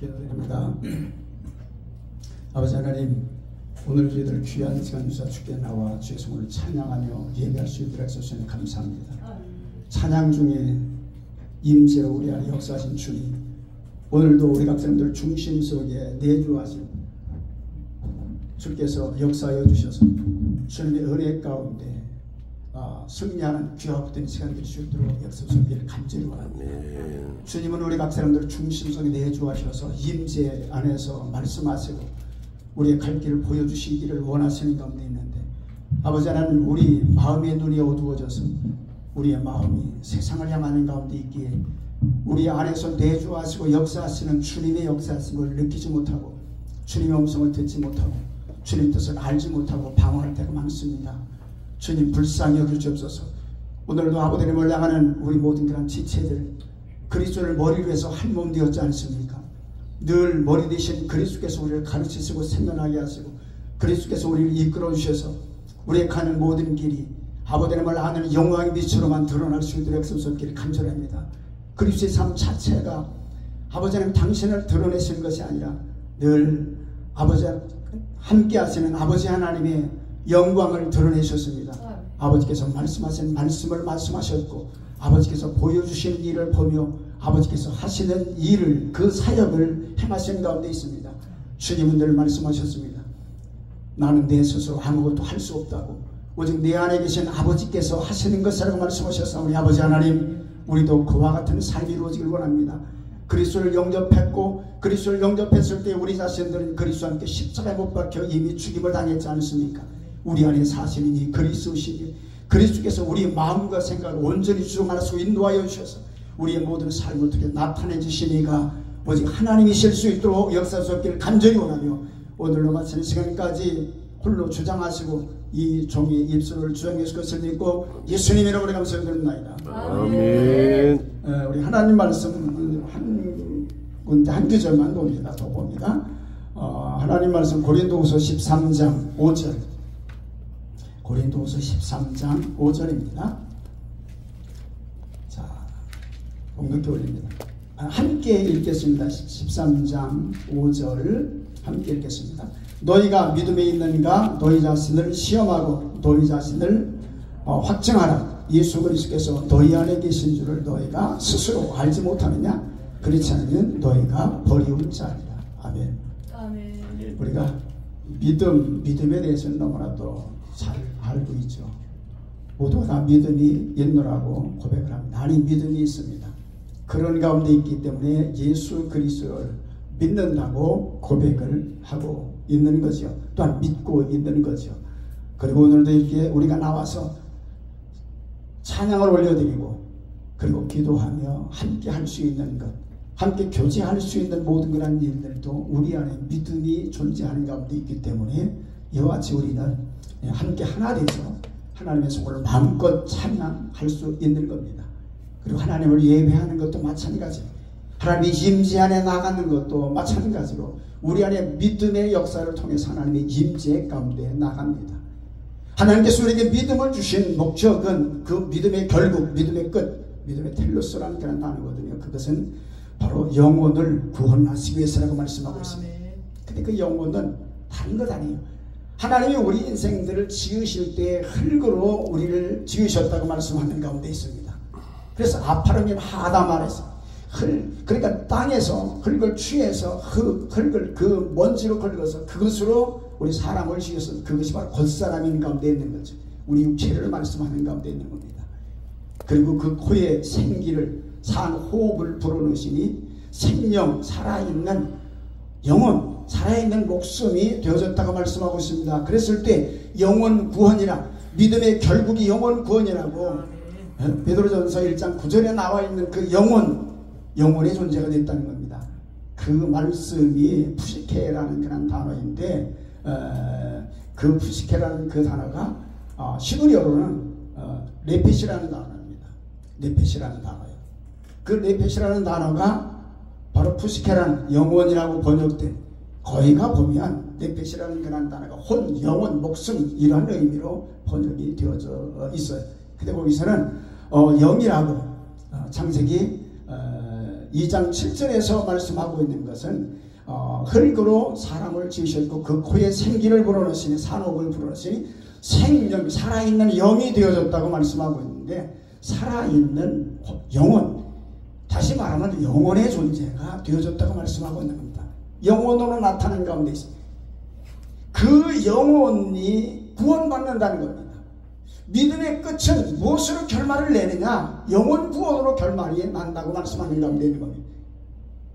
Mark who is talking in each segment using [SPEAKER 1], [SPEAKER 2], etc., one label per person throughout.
[SPEAKER 1] 기도드립니다. 아버지 하나님, 오늘 저희들 귀한 시간 주사 주께 나와 주의 성을 찬양하며 예배할 수 있도록 해주셔서 감사합니다. 찬양 중에 임재로 우리 안에 역사하신 주님, 오늘도 우리 각 사람들 중심 속에 내주하신 주께서 역사하여 주셔서 주님의 은혜 가운데 승리하는 귀하고 된 시간 될 수 있도록 역사하시기를 간절히 원합니다. 주님은 우리 각 사람들 중심 속에 내주하셔서 임재 안에서 말씀하시고 우리의 갈 길을 보여주시기를 원하시는 가운데 있는데, 아버지 하나님, 우리 마음의 눈이 어두워져서 우리의 마음이 세상을 향하는 가운데 있기에 우리 안에서 내주하시고 역사하시는 주님의 역사하심을 느끼지 못하고 주님의 음성을 듣지 못하고 주님 뜻을 알지 못하고 방황할 때가 많습니다. 주님 불쌍히 여겨주옵소서. 오늘도 아버지님을 향하는 우리 모든 그런 지체들, 그리스도를 머리로 해서 한 몸 되었지 않습니까? 늘 머리 대신 그리스도께서 우리를 가르치시고 생각하게 하시고 그리스도께서 우리를 이끌어 주셔서 우리의 가는 모든 길이 아버지님을 아는 영광의 빛으로만 드러날 수 있도록 역사하시기를 간절합니다. 그리스도의 삶 자체가 아버지 하나님 당신을 드러내시는 것이 아니라 늘 아버지 함께 하시는 아버지 하나님의 영광을 드러내셨습니다. 아버지께서 말씀하신 말씀을 말씀하셨고 아버지께서 보여주시는 일을 보며 아버지께서 하시는 일을, 그 사역을 행하시는 가운데 있습니다. 주님은 늘 말씀하셨습니다. 나는 내 스스로 아무것도 할 수 없다고, 오직 내 안에 계신 아버지께서 하시는 것이라고 말씀하셔서 우리 아버지 하나님, 우리도 그와 같은 삶이 이루어지길 원합니다. 그리스도를 영접했고 그리스도를 영접했을 때 우리 자신들은 그리스도와 함께 십자가에 못 박혀 이미 죽임을 당했지 않습니까? 우리 안에 사시는 이 그리스도시니 그리스도께서 우리 마음과 생각을 온전히 주장하시고 인도하여 주셔서 우리의 모든 삶을 어떻게 나타내 주시니가 오직 하나님이실 수 있도록 역사하셨기를 간절히 원하며 오늘로 마치는 시간까지 홀로 주장하시고 이 종의 입술을 주장해 주실 것을 믿고 예수님 이름으로 감사드립니다.
[SPEAKER 2] 아멘.
[SPEAKER 1] 우리 하나님 말씀 한 구절만 봅니다. 더 봅니다. 하나님 말씀 고린도후서 13장 5절. 고린도후서 13장 5절입니다. 자, 공격해 올립니다. 함께 읽겠습니다. 13장 5절 함께 읽겠습니다. 너희가 믿음에 있는가? 너희 자신을 시험하고 너희 자신을 확증하라. 예수 그리스도께서 너희 안에 계신 줄을 너희가 스스로 알지 못하느냐? 그렇지 않으면 너희가 버리운 자리라. 아멘.
[SPEAKER 3] 아멘.
[SPEAKER 1] 우리가 믿음에 대해서는 너무나도 잘 알고 있죠. 모두가 다 믿음이 있노라고 고백을 합니다. 나는 믿음이 있습니다. 그런 가운데 있기 때문에 예수 그리스도를 믿는다고 고백을 하고 있는 거죠. 또한 믿고 있는 거죠. 그리고 오늘도 이렇게 우리가 나와서 찬양을 올려드리고 그리고 기도하며 함께 할 수 있는 것, 함께 교제할 수 있는 모든 그런 일들도 우리 안에 믿음이 존재하는 가운데 있기 때문에 이와 같이 우리는 함께 하나 돼서 하나님의 성을 마음껏 찬양할 수 있는 겁니다. 그리고 하나님을 예배하는 것도 마찬가지, 하나님의 임재 안에 나가는 것도 마찬가지로 우리 안에 믿음의 역사를 통해서 하나님의 임재 가운데 나갑니다. 하나님께서 우리에게 믿음을 주신 목적은 그 믿음의 결국, 믿음의 끝, 믿음의 텔로스라는 그런 단어거든요. 그것은 바로 영혼을 구원하시기 위해서라고 말씀하고 있습니다. 근데 그 영혼은 다른 것 아니에요. 하나님이 우리 인생들을 지으실 때 흙으로 우리를 지으셨다고 말씀하는 가운데 있습니다. 그래서 아파르면 하다 말해서 그러니까 땅에서 흙을 취해서 흙을 그 먼지로 긁어서 그것으로 우리 사람을 지어서 그것이 바로 겉사람인 가운데 있는 거죠. 우리 육체를 말씀하는 가운데 있는 겁니다. 그리고 그 코에 생기를 산 호흡을 불어넣으시니 생명, 살아있는 영혼, 살아있는 목숨이 되어졌다고 말씀하고 있습니다. 그랬을 때 영혼 구원이라, 믿음의 결국이 영혼 구원이라고 베드로전서 1장 9절에 나와 있는 그 영혼의 존재가 됐다는 겁니다. 그 말씀이 푸시케라는 그런 단어인데 그 푸시케라는 그 단어가 히브리어로는 레펫이라는 단어입니다. 레펫이라는 단어예요. 그 레펫이라는 단어가 바로 푸시케라는 영혼이라고 번역된, 거기가 보면 레펫이라는 그런 단어가 혼, 영혼, 목숨 이런 의미로 번역이 되어져 있어요. 근데 거기서는 영이라고 창세기 2장 7절에서 말씀하고 있는 것은 흙으로 사람을 지으셨고 그 코에 생기를 불어넣으시니 산업을 불어넣으시니 생명, 살아있는 영이 되어졌다고 말씀하고 있는데, 살아있는 영혼, 다시 말하면 영혼의 존재가 되어졌다고 말씀하고 있는 겁니다. 영혼으로 나타나는 가운데 있습니다. 그 영혼이 구원받는다는 겁니다. 믿음의 끝은 무엇으로 결말을 내느냐? 영혼 구원으로 결말이 난다고 말씀하는 가운데 있는 겁니다.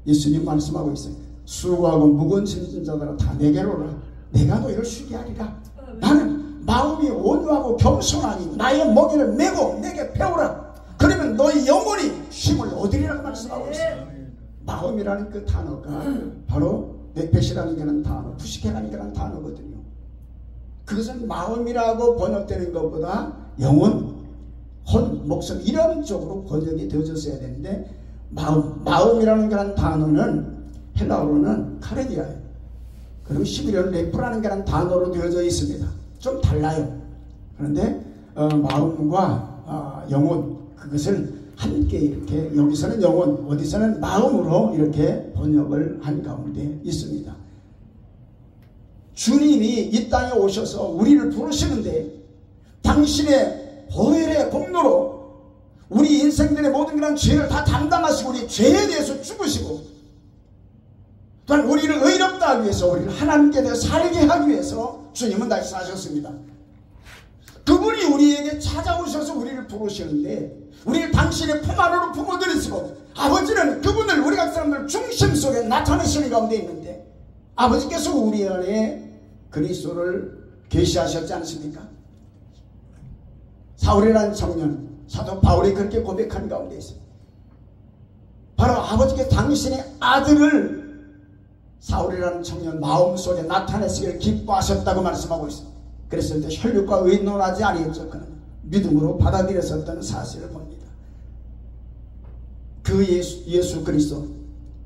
[SPEAKER 1] 예수님 말씀하고 있어요. 수고하고 무거운 짐진 자들아 다 내게로 오라. 내가 너희를 쉬게 하리라. 나는 마음이 온유하고 겸손하니 나의 멍에를 메고 내게 배우라. 그러면 너희 영혼이 쉼을 얻으리라고 말씀하고 있어요. 마음이라는 그 단어가 바로 네펫이라는 단어, 푸시케라는 단어거든요. 그것은 마음이라고 번역되는 것보다 영혼, 혼, 목숨 이런 쪽으로 번역이 되어졌어야 되는데, 마음이라는 그런 단어는 헬라어로는 카레디아예요. 그리고 히브리어는 레프라는 그런 단어로 되어져 있습니다. 좀 달라요. 그런데 마음과 영혼, 그것을 함께 이렇게, 여기서는 영혼, 어디서는 마음으로 이렇게 번역을 한 가운데 있습니다. 주님이 이 땅에 오셔서 우리를 부르시는데, 당신의 보혈의 공로로 우리 인생들의 모든 그런 죄를 다 담당하시고 우리 죄에 대해서 죽으시고, 또한 우리를 의롭다 하기 위해서, 우리를 하나님께 대해 살게 하기 위해서 주님은 다시 사셨습니다. 그분이 우리에게 찾아오셔서 우리를 부르시는데, 우리를 당신의 품 안으로 품어들이시고, 아버지는 그분을 우리 각 사람들 중심 속에 나타내시는 가운데 있는데, 아버지께서 우리 안에 그리스도를 계시하셨지 않습니까? 사울이라는 청년, 사도 바울이 그렇게 고백한 가운데 있습니다. 바로 아버지께서 당신의 아들을 사울이라는 청년 마음속에 나타내시기를 기뻐하셨다고 말씀하고 있습니다. 그래서 이제 혈육과 의논하지 아니했죠. 그는 믿음으로 받아들였었다는 사실을 봅니다. 그 예수 그리스도,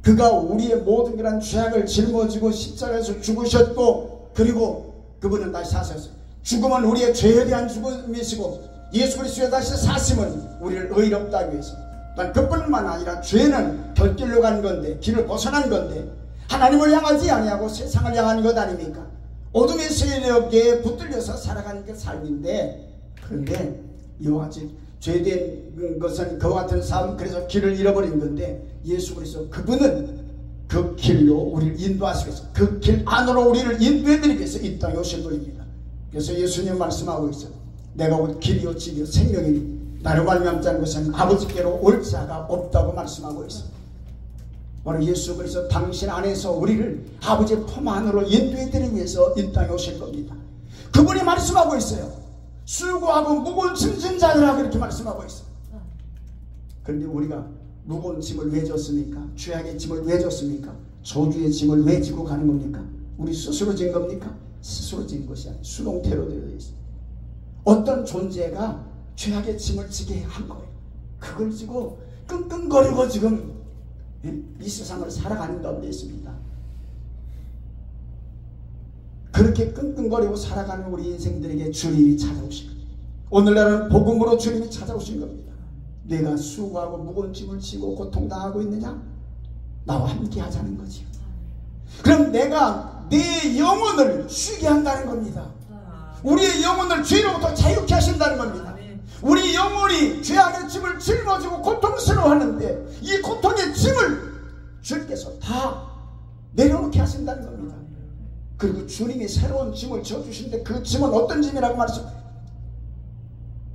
[SPEAKER 1] 그가 우리의 모든 그런 죄악을 짊어지고 십자가에서 죽으셨고, 그리고 그분은 다시 사셨어요. 죽음은 우리의 죄에 대한 죽음이시고, 예수 그리스도의 다시 사심은 우리를 의롭다 하기 위해서. 단 그뿐만 아니라 죄는 결길로 간 건데, 길을 벗어난 건데, 하나님을 향하지 아니하고 세상을 향하는 것 아닙니까? 어둠의 세력에 붙들려서 살아가는 게 삶인데, 그런데 이와 같이 죄된 것은 그와 같은 삶, 그래서 길을 잃어버린 건데, 예수 그리스도 그분은 그 길로 우리를 인도하시기 위해서, 그 길 안으로 우리를 인도해드리기 위해서 이 땅에 오신 분입니다. 그래서 예수님 말씀하고 있어요. 내가 곧 길이요 진리요 생명이니 나를 말미암지 않은 것은 아버지께로 올 자가 없다고 말씀하고 있습니다. 바로 예수 그리스도 당신 안에서 우리를 아버지의 품 안으로 인도해드리기 위해서 이 땅에 오실 겁니다. 그분이 말씀하고 있어요. 수고하고 무거운 짐진 자들아, 그렇게 말씀하고 있어요. 그런데 우리가 무거운 짐을 왜 졌습니까? 죄악의 짐을 왜 졌습니까? 저주의 짐을 왜 지고 가는 겁니까? 우리 스스로 진 겁니까? 스스로 진 것이 아니에요. 수동태로 되어 있어요. 어떤 존재가 죄악의 짐을 지게 한 거예요. 그걸 지고 끙끙거리고 지금 이 세상을 살아가는 가운데 있습니다. 그렇게 끙끙거리고 살아가는 우리 인생들에게 주님이 찾아오신 겁니다. 오늘날은 복음으로 주님이 찾아오신 겁니다. 내가 수고하고 무거운 짐을 지고 고통당하고 있느냐? 나와 함께 하자는 거지요. 그럼 내가 내 영혼을 쉬게 한다는 겁니다. 우리의 영혼을 죄로부터 자유케 하신다는 겁니다. 우리 영혼이 죄악의 짐을 짊어지고 고통스러워하는데, 이 고통의 짐을 주님께서 다 내려놓게 하신다는 겁니다. 그리고 주님이 새로운 짐을 져주신데, 그 짐은 어떤 짐이라고 말씀하세요?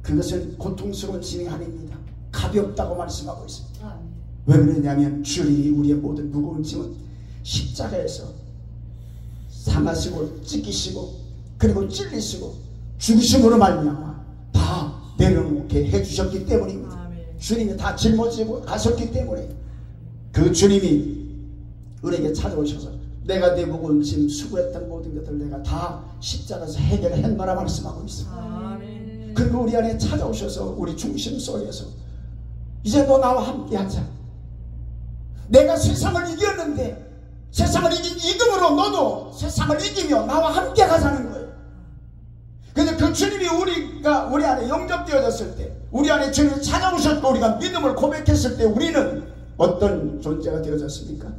[SPEAKER 1] 그것은 고통스러운 짐이 아닙니다. 가볍다고 말씀하고 있습니다. 왜 그러냐면 주님이 우리의 모든 무거운 짐은 십자가에서 상하시고 찢기시고 그리고 찔리시고 죽으심으로 말미암아 다 내려놓게 해주셨기 때문입니다. 주님이 다 짊어지고 가셨기 때문에 그 주님이 우리에게 찾아오셔서 내가 내 무거운 짐 수고했던 모든 것들을 내가 다 십자가에서 해결했노라 말씀하고 있습니다. 그리고 우리 안에 찾아오셔서 우리 중심 속에서 이제 너 나와 함께 하자. 내가 세상을 이겼는데 세상을 이긴 이름으로 너도 세상을 이기며 나와 함께 가자는 거예요. 근데 그 주님이 우리 안에 영접되어졌을 때, 우리 안에 주님이 찾아오셨고 우리가 믿음을 고백했을 때 우리는 어떤 존재가 되어졌습니까?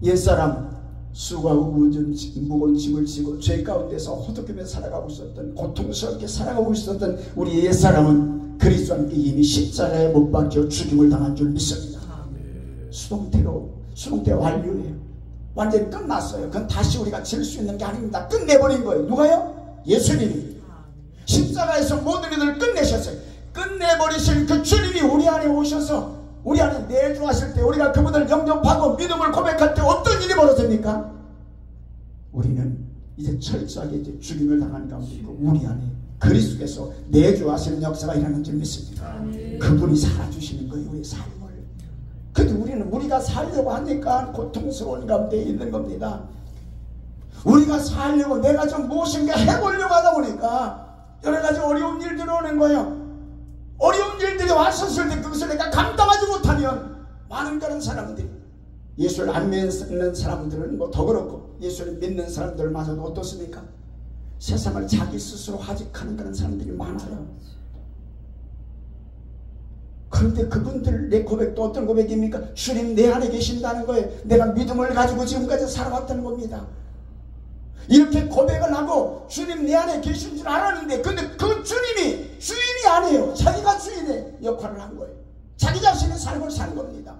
[SPEAKER 1] 옛사람 수고하고 무거운 짐을 지고 죄 가운데서 호독하며 살아가고 있었던, 고통스럽게 살아가고 있었던 우리 옛사람은 그리스도와 함께 이미 십자가에 못 박혀 죽임을 당한 줄 믿습니다. 수동태 완료예요. 완전히 끝났어요. 그건 다시 우리가 질 수 있는 게 아닙니다. 끝내버린 거예요. 누가요? 예수님이. 십자가에서 모든 일을 끝내셨어요. 끝내버리신 그 주님이 우리 안에 오셔서 우리 안에 내주하실 때, 우리가 그분을 영접하고 믿음을 고백할 때 어떤 일이 벌어집니까? 우리는 이제 철저하게 이제 죽임을 당한 가운데 있고 우리 안에 그리스도께서 내주하시는 역사가 일어나는 줄 믿습니다. 그분이 살아주시는 거예요, 우리의 삶을. 근데 우리는 우리가 살려고 하니까 고통스러운 가운데 있는 겁니다. 우리가 살려고 내가 좀 무엇인가 해보려고 하다 보니까 여러 가지 어려운 일들이 오는 거예요. 어려운 일들이 왔었을 때 그것을 내가 감당하지 못하면 많은 그런 사람들이, 예수를 안 믿는 사람들은 뭐 더 그렇고 예수를 믿는 사람들마저도 어떻습니까? 세상을 자기 스스로 하직하는 그런 사람들이 많아요. 그런데 그분들 내 고백도 어떤 고백입니까? 주님 내 안에 계신다는 거예요. 내가 믿음을 가지고 지금까지 살아왔다는 겁니다. 이렇게 고백을 하고 주님 내 안에 계신 줄 알았는데, 근데 그 주님이 주인이 아니에요. 자기가 주인의 역할을 한 거예요. 자기 자신의 삶을 산 겁니다.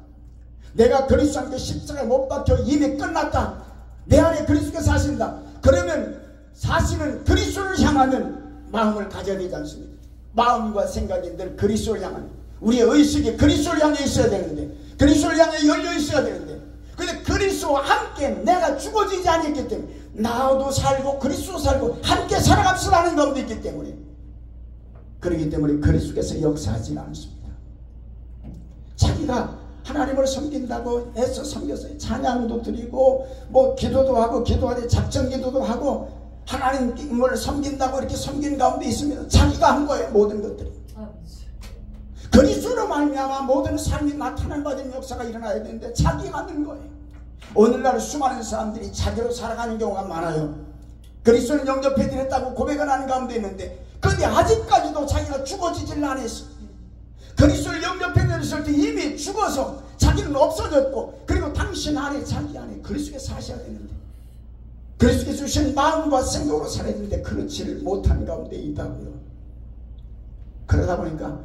[SPEAKER 1] 내가 그리스도와 함께 십자가에 못 박혀 이미 끝났다. 내 안에 그리스도께서 사신다. 그러면 사실은 그리스도를 향하는 마음을 가져야 되지 않습니까? 마음과 생각이 늘 그리스도를 향하는, 우리의 의식이 그리스도를 향해 있어야 되는데, 그리스도를 향해 열려 있어야 되는데, 근데 그리스도와 함께 내가 죽어지지 않았기 때문에, 나도 살고 그리스도 살고 함께 살아갑시라는 마음도 있기 때문에, 그렇기 때문에 그리스도께서 역사하지 않습니다. 자기가 하나님을 섬긴다고 해서 섬겼어요. 찬양도 드리고 뭐 기도도 하고, 기도하되 작정 기도도 하고 하나님을 섬긴다고 이렇게 섬긴 가운데 있습니다. 자기가 한 거예요. 모든 것들이 그리스도로 말미암아 모든 삶이 나타난 받은 역사가 일어나야 되는데 자기가 한 거예요. 오늘날 수많은 사람들이 자기로 살아가는 경우가 많아요. 그리스도를 영접해 드렸다고 고백을 하는 가운데 있는데, 그런데 아직까지도 자기가 죽어지질 않았어. 그리스도를 영접해 드렸을 때 이미 죽어서 자기는 없어졌고, 그리고 당신 안에, 자기 안에 그리스도께서 사셔야 되는데, 그리스도께서 주신 마음과 생각으로 살아야 되는데 그렇지를 못한 가운데 있다고요. 그러다 보니까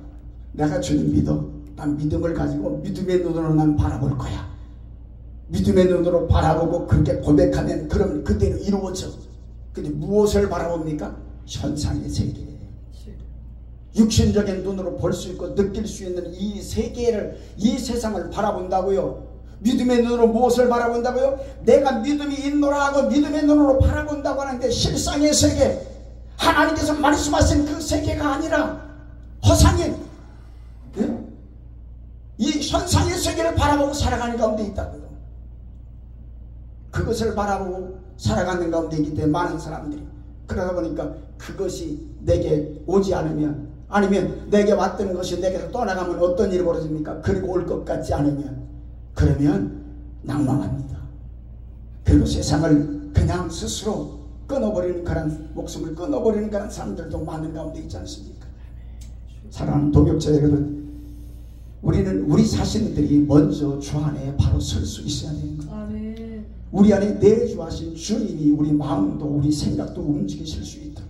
[SPEAKER 1] 내가 주님 믿어, 난 믿음을 가지고 믿음의 눈으로 난 바라볼 거야. 믿음의 눈으로 바라보고 그렇게 고백하면 그러면 그대로 이루어져. 근데 무엇을 바라봅니까? 현상의 세계, 육신적인 눈으로 볼 수 있고 느낄 수 있는 이 세계를, 이 세상을 바라본다고요. 믿음의 눈으로 무엇을 바라본다고요? 내가 믿음이 있노라 하고 믿음의 눈으로 바라본다고 하는데, 실상의 세계, 하나님께서 말씀하신 그 세계가 아니라 허상인 이 현상의 세계를 바라보고 살아가는 가운데 있다고요. 그것을 바라보고 살아가는 가운데 있기 때문에 많은 사람들이, 그러다 보니까 그것이 내게 오지 않으면, 아니면 내게 왔던 것이 내게서 떠나가면 어떤 일이 벌어집니까? 그리고 올 것 같지 않으면, 그러면 낭망합니다. 그리고 세상을 그냥 스스로 끊어버리는 그런, 목숨을 끊어버리는 그런 사람들도 많은 가운데 있지 않습니까? 사랑하는 동역자 여러분, 우리는 우리 자신들이 먼저 주 안에 바로 설 수 있어야 되는 거예요. 우리 안에 내주하신 주님이 우리 마음도 우리 생각도 움직이실 수 있다.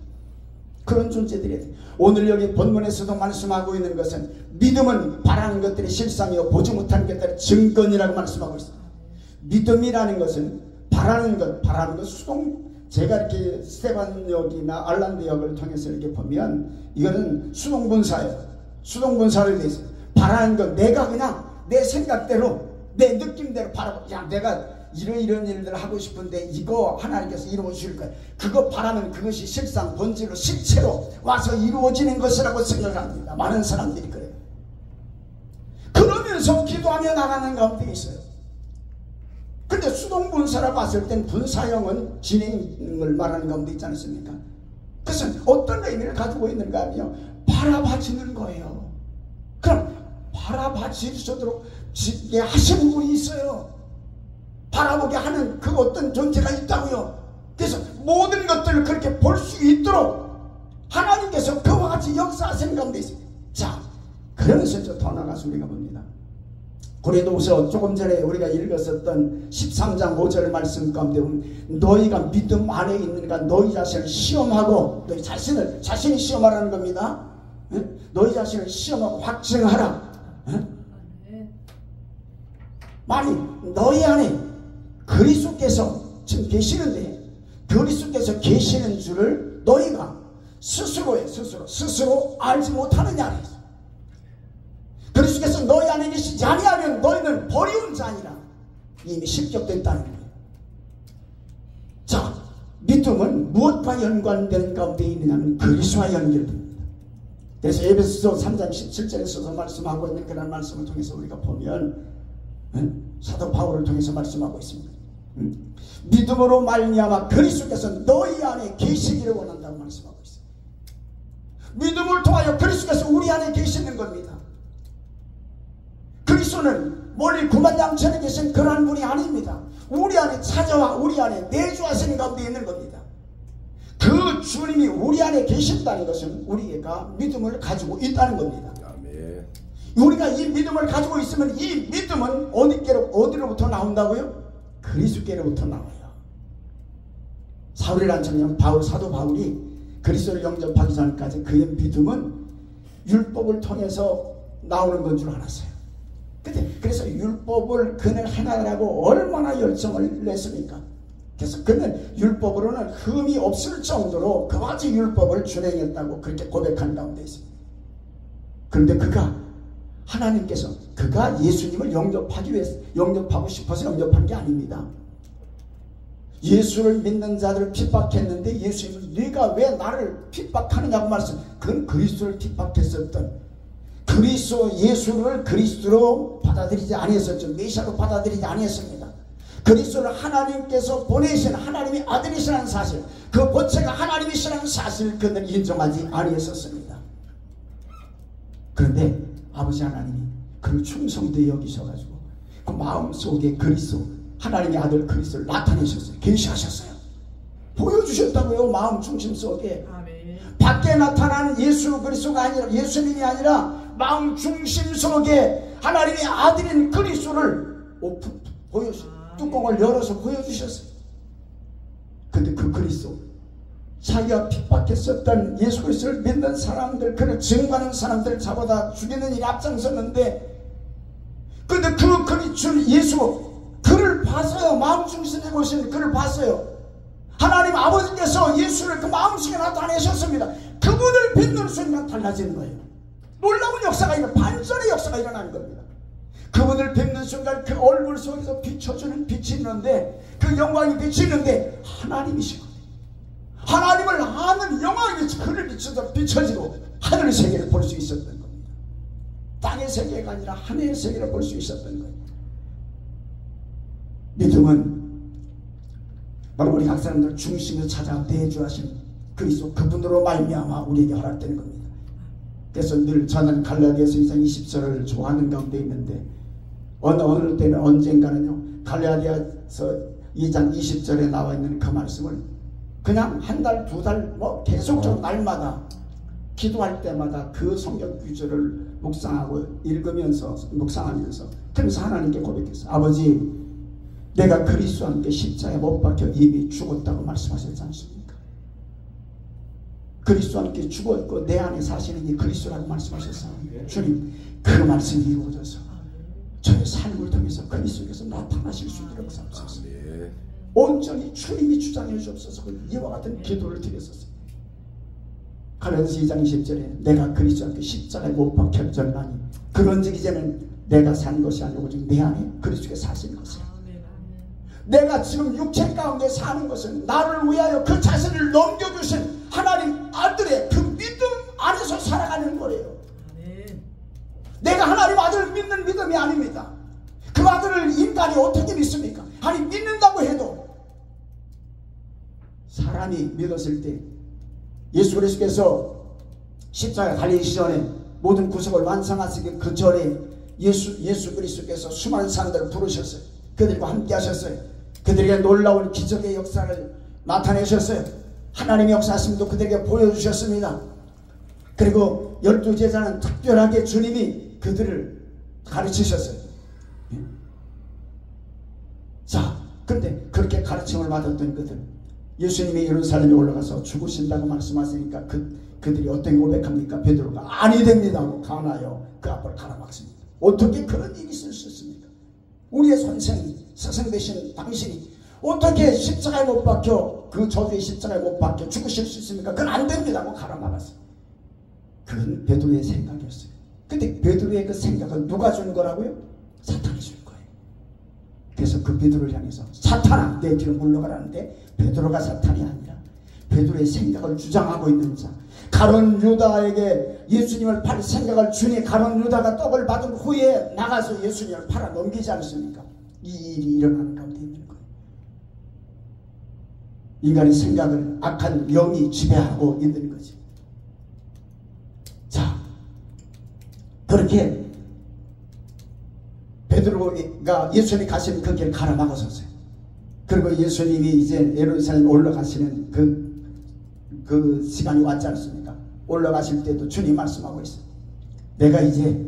[SPEAKER 1] 그런 존재들이에요. 오늘 여기 본문에서도 말씀하고 있는 것은, 믿음은 바라는 것들이 실상이요 보지 못하는 것들이 증거니라고 말씀하고 있습니다. 믿음이라는 것은 바라는 것 수동, 제가 이렇게 스테반역이나 알란드역을 통해서 이렇게 보면 이거는 수동분사예요. 수동분사를 위해서 바라는 것, 내가 그냥 내 생각대로 내 느낌대로 바라고, 그냥 내가 이런 일들을 하고 싶은데 이거 하나님께서 이루어 주실 거예요. 그거 바라면 그것이 실상 본질로 실체로 와서 이루어지는 것이라고 생각합니다. 많은 사람들이 그래요. 그러면서 기도하며 나가는 가운데 있어요. 근데 수동분사라고 봤을 땐 분사형은 진행을 말하는 가운데 있지 않습니까? 그것은 어떤 의미를 가지고 있는가 하면 바라봐지는 거예요. 그럼 바라봐지도록 짓게 하시는 분이 있어요. 바라보게 하는 그 어떤 존재가 있다고요. 그래서 모든 것들을 그렇게 볼 수 있도록 하나님께서 그와 같이 역사하시는 가운데 있습니다. 자, 그러면서 더 나가서 우리가 봅니다. 고린도후서 조금 전에 우리가 읽었었던 13장 5절 말씀 가운데 보면 너희가 믿음 안에 있는가 너희 자신을 시험하고 너희 자신이 시험하라는 겁니다. 너희 자신을 시험하고 확증하라. 만일 너희 안에 그리스도께서 지금 계시는데 그리스도께서 계시는 줄을 너희가 스스로 알지 못하느냐. 그리스도께서 너희 안에 계시지 아니하면 너희는 버리운 자니라. 이미 실격됐다는 거예요. 자, 믿음은 무엇과 연관되는 가운데 있느냐면 그리스도와 연결됩니다. 그래서 에베소서 3장 17절에서도 말씀하고 있는 그런 말씀을 통해서 우리가 보면 사도 바울을 통해서 말씀하고 있습니다. 믿음으로 말미암아 그리스도께서 너희 안에 계시기를 원한다고 말씀하고 있어요. 믿음을 통하여 그리스도께서 우리 안에 계시는 겁니다. 그리스도는 멀리 구만장천에 계신 그러한 분이 아닙니다. 우리 안에 찾아와 우리 안에 내주하시는 가운데 있는 겁니다. 그 주님이 우리 안에 계신다는 것은 우리가 믿음을 가지고 있다는 겁니다.
[SPEAKER 2] 아멘.
[SPEAKER 1] 우리가 이 믿음을 가지고 있으면 이 믿음은 어디로부터 나온다고요? 그리스도께로부터 나와요. 사울이라는 청년 사도 바울이 그리스도를 영접하기 전까지 그의 믿음은 율법을 통해서 나오는 건 줄 알았어요. 그래서 율법을 그는 행하라고 얼마나 열정을 냈습니까? 그래서 그는 율법으로는 흠이 없을 정도로 그마치 율법을 준행했다고 그렇게 고백한 가운데 있습니다. 그런데 하나님께서 그가 예수님을 영접하고 싶어서 영접한 게 아닙니다. 예수를 믿는 자들을 핍박했는데 예수님은 네가 왜 나를 핍박하느냐고 말씀. 그건 그리스도를 핍박했었던 예수를 그리스도로 받아들이지 아니했었죠. 메시아로 받아들이지 아니했습니다. 그리스도를 하나님께서 보내신 하나님의 아들이시라는 사실, 그 본체가 하나님이시라는 사실을 그는 인정하지 아니했었습니다. 그런데 아버지 하나님이 그를 충성되게 여기셔가지고 그 마음속에 그리스도, 하나님의 아들 그리스도를 나타내셨어요. 계시하셨어요. 보여주셨다고요. 마음 중심 속에. 밖에 나타나는 예수 그리스도가 아니라, 예수님이 아니라 마음 중심 속에 하나님의 아들인 그리스도를 뚜껑을 열어서 보여주셨어요. 근데 그 그리스도, 자기가 핍박했었던 예수 그리스도를 믿는 사람들, 그를 증거하는 사람들을 잡아다 죽이는 일이 앞장섰는데, 근데 예수, 그를 봤어요. 마음 중심에 보신 그를 봤어요. 하나님 아버지께서 예수를 그 마음속에 나타내셨습니다. 그분을 믿는 순간 달라지는 거예요. 놀라운 역사가 반전의 역사가 일어나는 겁니다. 그분을 뵙는 순간 그 얼굴 속에서 비춰주는 빛이 있는데, 그 영광이 비치는데 하나님이시거든요. 하나님을 아는 영광이 그를 비춰지고 하늘 세계를 볼 수 있었던 겁니다. 땅의 세계가 아니라 하늘의 세계를 볼 수 있었던 거예요. 믿음은 바로 우리 각 사람들 중심에서 찾아 대주하신 그리스도, 그분으로 말미암아 우리에게 허락되는 겁니다. 그래서 늘 저는 갈라디아서 2장 20절을 좋아하는 가운데 있는데, 어느 때는 언젠가는요, 갈라디아서 2장 20절에 나와 있는 그 말씀을 그냥 한 달, 두 달, 계속적으로 날마다 기도할 때마다 그 성경 구절을 묵상하면서 그래서 하나님께 고백했어요. 아버지, 내가 그리스도와 함께 십자가에 못 박혀 이미 죽었다고 말씀하셨지 않습니까? 그리스도와 함께 죽었고 내 안에 사시는 이 그리스도라고 말씀하셨어요. 주님, 그 말씀이 이루어져서 저의 삶을 통해서 그리스도께서 나타나실 수 있도록 삼으소서. 온전히 주님이 주장해 주옵소서. 이와 같은 기도를 드렸었어요. 갈라디아서 2장 20절에 내가 그리스도와 함께 십자가에 못 박혔잖니 그런즉 이제는 내가 사는 것이 아니고 지금 내 안에 그리스도께서 사시는 것이야. 내가 지금 육체 가운데 사는 것은 나를 위하여 그 자신을 넘겨주신 하나님 아들의 그 믿음 안에서 살아가는 거예요. 내가 하나님 아들을 믿는 믿음이 아닙니다. 그 아들을 인간이 어떻게 믿습니까? 아니, 믿는다고 해도 사람이 믿었을 때 예수 그리스도께서 십자가에 달리기 전에 모든 구속을 완성하시기 그 전에 예수 그리스도께서 수많은 사람들을 부르셨어요. 그들과 함께 하셨어요. 그들에게 놀라운 기적의 역사를 나타내셨어요. 하나님의 역사하심도 그들에게 보여주셨습니다. 그리고 12제자는 특별하게 주님이 그들을 가르치셨어요. 가르침을 받았던 그들, 예수님이 예루살렘에 올라가서 죽으신다고 말씀하시니까 그들이 어떻게 고백합니까? 베드로가 아니 됩니다 하고 가나요 그 앞을 가로막습니다. 어떻게 그런 일이 있을 수 있습니까? 우리의 선생이 스승 되신 당신이 어떻게 십자가에 못 박혀, 그 저주의 십자가에 못 박혀 죽으실 수 있습니까? 그건 안 됩니다 하고 가로막았어요. 그건 베드로의 생각이었어요. 근데 베드로의 그 생각은 누가 준 거라고요? 사탄이 준 거예요. 그래서 그 베드로를 향해서 사탄아 내 뒤로 물러가라는데, 베드로가 사탄이 아니라 베드로의 생각을 주장하고 있는 자, 가룟 유다에게 예수님을 팔 생각을 주니 가룟 유다가 떡을 받은 후에 나가서 예수님을 팔아 넘기지 않습니까? 이 일이 일어나는 가운데 있는 거예요. 인간의 생각을 악한 영이 지배하고 있는 거지. 자, 그렇게 베드로가 예수님이 가시는 그 길 가로막았었어요. 그리고 예수님이 이제 예루살렘에 올라가시는 그 시간이 왔지 않습니까? 올라가실 때도 주님 말씀하고 있어요. 내가 이제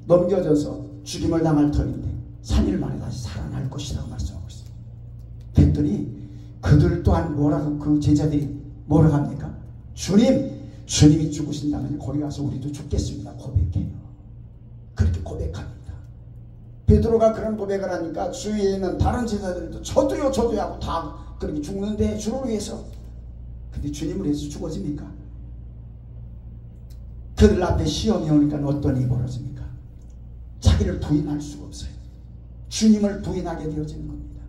[SPEAKER 1] 넘겨져서 죽임을 당할 터인데 3일 만에 다시 살아날 것이라고 말씀하고 있어요. 그랬더니 그들 또한 뭐라고, 그 제자들이 뭐라고 합니까? 주님이 죽으신다면 거기 가서 우리도 죽겠습니다 고백해요. 그렇게 고백합니다. 베드로가 그런 고백을 하니까 주위에 있는 다른 제자들도 저도요 하고 다 그렇게 죽는데 주를 위해서. 근데 주님을 위해서 죽어집니까? 그들 앞에 시험이 오니까 어떤 일이 벌어집니까? 자기를 부인할 수가 없어요. 주님을 부인하게 되어지는 겁니다.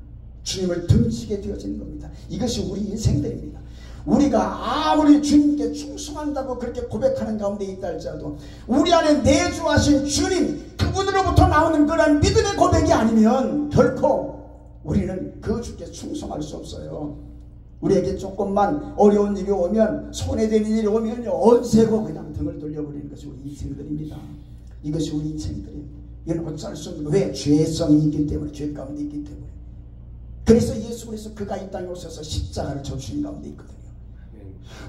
[SPEAKER 1] 주님을 등지게 되어지는 겁니다. 이것이 우리 인생들입니다. 우리가 아무리 주님께 충성한다고 그렇게 고백하는 가운데 있다 할지라도 우리 안에 내주하신 주님, 그분으로부터 나오는 그런 믿음의 고백이 아니면 결코 우리는 그 주께 충성할 수 없어요. 우리에게 조금만 어려운 일이 오면, 손해되는 일이 오면요, 언세고 그냥 등을 돌려버리는 것이 우리 인생들입니다. 이것이 우리 인생들이에요. 이건 어쩔 수 없는 거예요. 왜? 죄성이 있기 때문에, 죄 가운데 있기 때문에. 그래서 예수 그리스도 그가 이 땅에 오셔서 십자가를 져주신 가운데 있거든요.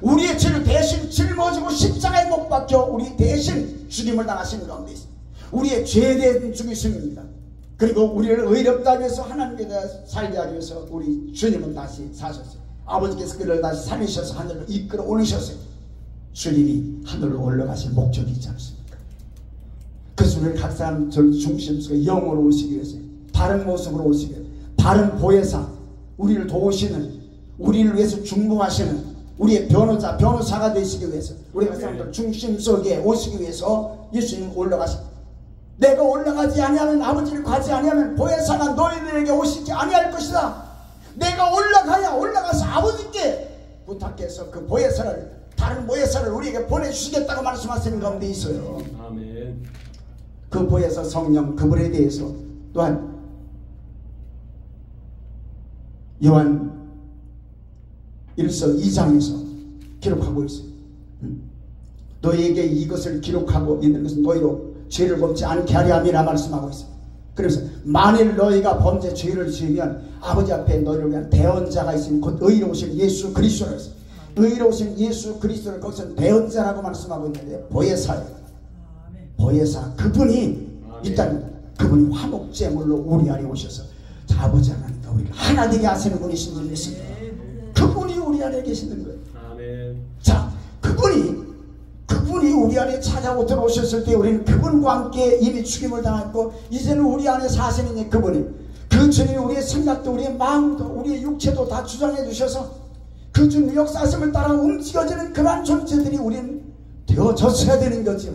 [SPEAKER 1] 우리의 죄를 대신 짊어지고 십자가에 못 박혀 우리 대신 죽임을 당하시는 가운데 있습니다. 우리의 죄에 대한 죽이심입니다. 그리고 우리를 의롭다 하기 위해서, 하나님께 대해 살게 하기 위해서 우리 주님은 다시 사셨어요. 아버지께서 그를 다시 살리셔서 하늘로 이끌어 올리셨어요. 주님이 하늘로 올라가실 목적이 있지 않습니까? 그래서 우리 각 사람 중심 속에 영으로 오시기 위해서, 다른 모습으로 오시기 위해서, 다른 보혜사, 우리를 도우시는, 우리를 위해서 중보하시는 우리의 변호사가 되시기 위해서, 우리 각 사람들 중심 속에 오시기 위해서 예수님 올라가십니다. 내가 올라가지 아니하면, 아버지를 가지 아니하면 보혜사가 너희들에게 오시지 아니할 것이다. 내가 올라가서 아버지께 부탁해서 그 보혜사를, 다른 보혜사를 우리에게 보내주시겠다고 말씀하시는 가운데 있어요.
[SPEAKER 2] 아멘.
[SPEAKER 1] 그 보혜사 성령, 그분에 대해서 또한 요한 1서 2장에서 기록하고 있어요. 너희에게 이것을 기록하고 있는 것은 너희로 죄를 범치 않게 하려 함이라 말씀하고 있어요. 그래서 만일 너희가 범죄 죄를 지으면 아버지 앞에 너희를 위한 대언자가 있으니 곧 의로우신 예수 그리스도라 했어요. 의로우신 예수 그리스도를 거기서 대언자라고 말씀하고 있는데, 보혜사예요. 보혜사, 그분이 일단 그분이 화목제물로 우리 안에 오셔서 아버지 하나님과 우리를 하나 되게 하시는 분이신 줄 믿습니다. 그분이 우리 안에 계시는 거예요.
[SPEAKER 2] 아멘.
[SPEAKER 1] 자, 그분이 우리 안에 찾아오 들어오셨을 때 우리는 그분과 함께 이미 죽임을 당했고, 이제는 우리 안에 사시는 그분이, 그 주님이 우리의 생각도 우리의 마음도 우리의 육체도 다 주장해 주셔서 그 주님 역사하심을 따라 움직여지는 그러한 존재들이 우리는 되어졌어야 되는 거죠.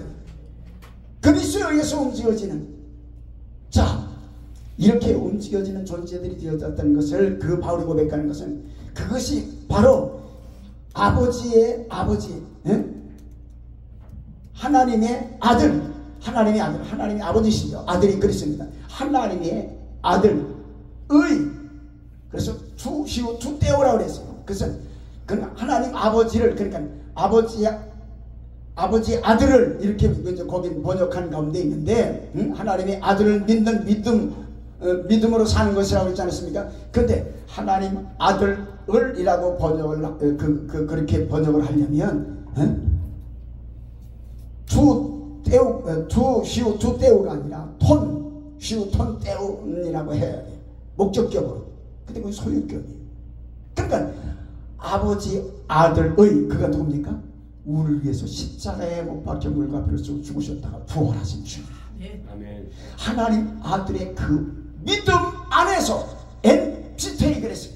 [SPEAKER 1] 그리스도에 의해서 움직여지는, 자, 이렇게 움직여지는 존재들이 되어졌다는 것을 그 바울이 고백하는 것은, 그것이 바로 아버지의 아버지, 하나님의 아들, 하나님의 아버지시죠. 아들이 그리스도입니다. 하나님의 아들의, 그래서 투테오라고 그랬어요. 그래서 하나님 아버지를, 그러니까 아버지 아들을 이렇게 먼저 거기 번역한 가운데 있는데, 하나님의 아들을 믿는 믿음으로 사는 것이라고 했지 않습니까? 근데 하나님 아들을이라고 번역을 그렇게 번역을 하려면 투테우가 아니라 톤테우이라고 해야 돼요. 목적격으로. 근데 그게 소유격이에요. 그러니까 아버지 아들의 그가 누굽니까? 우리를 위해서 십자가에 못 박혀 물과 피를 쓰고 죽으셨다가 부활하신 주님.
[SPEAKER 2] 아멘.
[SPEAKER 1] 하나님 아들의 그 믿음 안에서 엠피스테이 그랬어요.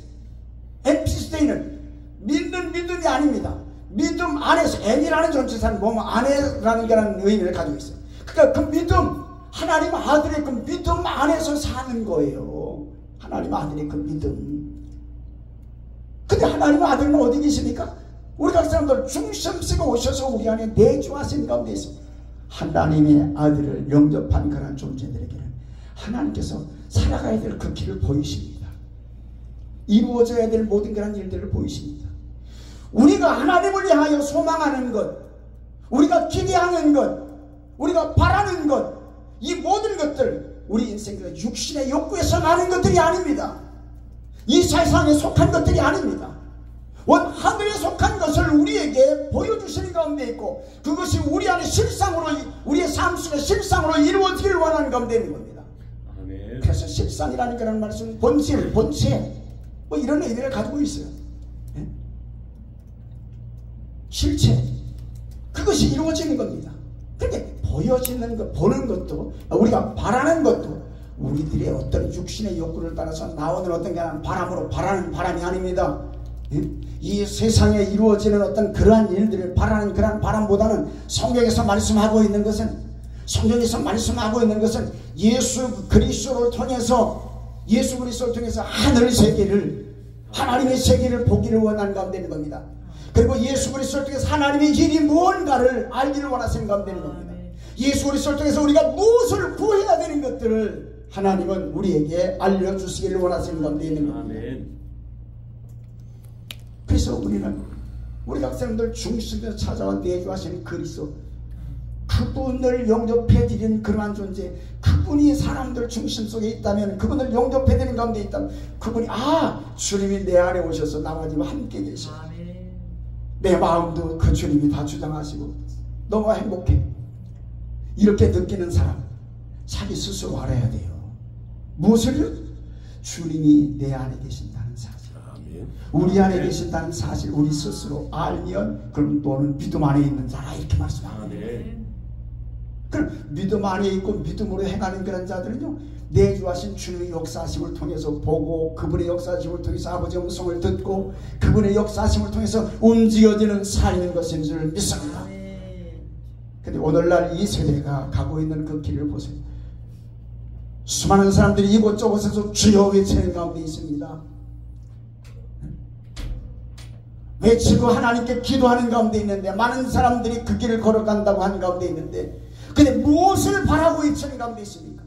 [SPEAKER 1] 엠피스테이는 믿는 믿음이 아닙니다. 믿음 안에서 M이라는 존재사는 몸 안에라는 거라는 의미를 가지고 있어요. 그러니까 그 믿음, 하나님 아들의 그 믿음 안에서 사는 거예요. 하나님 아들의 그 믿음. 근데 하나님 아들은 어디 계십니까? 우리 각 사람들 중심세가 오셔서 우리 안에 내주하신 가운데 있습니다. 하나님의 아들을 영접한 그런 존재들에게는 하나님께서 살아가야 될 그 길을 보이십니다. 이루어져야 될 모든 그런 일들을 보이십니다. 우리가 하나님을 위하여 소망하는 것, 우리가 기대하는 것, 우리가 바라는 것, 이 모든 것들 우리 인생의 육신의 욕구에서 나는 것들이 아닙니다. 이 세상에 속한 것들이 아닙니다. 원 하늘에 속한 것을 우리에게 보여주시는 가운데 있고, 그것이 우리 안에 실상으로, 우리의 삶 속에 실상으로 이루어지길 원하는 가운데 있는 겁니다.
[SPEAKER 2] 아멘.
[SPEAKER 1] 그래서 실상이라는 그런 말씀은 본질, 본체 뭐 이런 의미를 가지고 있어요. 네? 실체, 그것이 이루어지는 겁니다. 그런데 보여지는 것, 보는 것도, 우리가 바라는 것도 우리들의 어떤 육신의 욕구를 따라서 나오는 어떤 바람으로 바라는 바람이 아닙니다. 이 세상에 이루어지는 어떤 그러한 일들을 바라는 그러한 바람보다는 성경에서 말씀하고 있는 것은, 예수 그리스도를 통해서, 예수 그리스도를 통해서 하늘 세계를, 하나님의 세계를 보기를 원하는 가운데 있는 겁니다. 그리고 예수 그리스도를 통해서 하나님의 일이 무언가를 알기를 원하시는 가운데 있는 겁니다. 예수 그리스도를 통해서 우리가 무엇을 구해야 되는 것들을 하나님은 우리에게 알려주시기를 원하시는 가운데 있는 겁니다.
[SPEAKER 2] 아멘.
[SPEAKER 1] 그래서 우리는 우리 각 사람들 중심에서 찾아와 내주하시는 그리스도, 그분을 영접해드리는 그러한 존재, 그분이 사람들 중심 속에 있다면, 그분을 영접해드리는 가운데 있다면, 그분이 주님이 내 안에 오셔서 나와 지금 함께 계셔. 내 마음도 그 주님이 다 주장하시고 너무 행복해. 이렇게 느끼는 사람, 자기 스스로 알아야 돼요. 무엇을요? 주님이 내 안에 계신다는 사실, 우리 안에 계신다는 사실 우리 스스로 알면, 그럼 너는 믿음 안에 있는 자라, 이렇게 말씀합니다. 그럼 믿음 안에 있고 믿음으로 행하는 그런 자들은요, 내주하신 주님의 역사하심을 통해서 보고, 그분의 역사하심을 통해서 아버지의 음성을 듣고, 그분의 역사하심을 통해서 움직여지는 삶인 것인 줄 믿습니다. 근데 오늘날 이 세대가 가고 있는 그 길을 보세요. 수많은 사람들이 이곳저곳에서 주여 외치는 가운데 있습니다. 외치고 하나님께 기도하는 가운데 있는데, 많은 사람들이 그 길을 걸어간다고 하는 가운데 있는데, 근데 무엇을 바라고 있는 가운데 있습니까?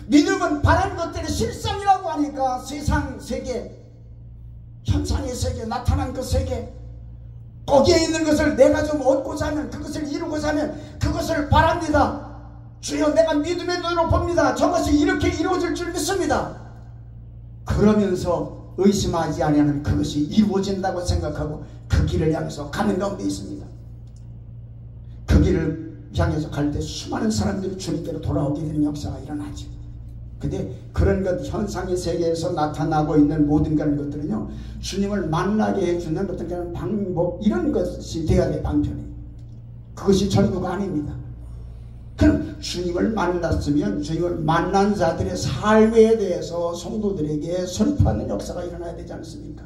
[SPEAKER 1] 믿음은 바라는 것들이 실상이라고 하니까 세상 세계, 현상의 세계, 나타난 그 세계, 거기에 있는 것을 내가 좀 얻고자 하면, 그것을 이루고자 하면 그것을 바랍니다. 주여, 내가 믿음의 눈으로 봅니다. 저것이 이렇게 이루어질 줄 믿습니다. 그러면서 의심하지 아니하는 그것이 이루어진다고 생각하고 그 길을 향해서 가는 가운데 있습니다. 그 길을 향해서 갈 때 수많은 사람들이 주님께로 돌아오게 되는 역사가 일어나죠. 근데 그런 것, 현상의 세계에서 나타나고 있는 모든 그런 것들은요, 주님을 만나게 해주는 어떤 그런 방법, 이런 것이 돼야 돼, 방편이. 그것이 전부가 아닙니다. 그럼 주님을 만났으면 주님을 만난 자들의 삶에 대해서 성도들에게 선포하는 역사가 일어나야 되지 않습니까?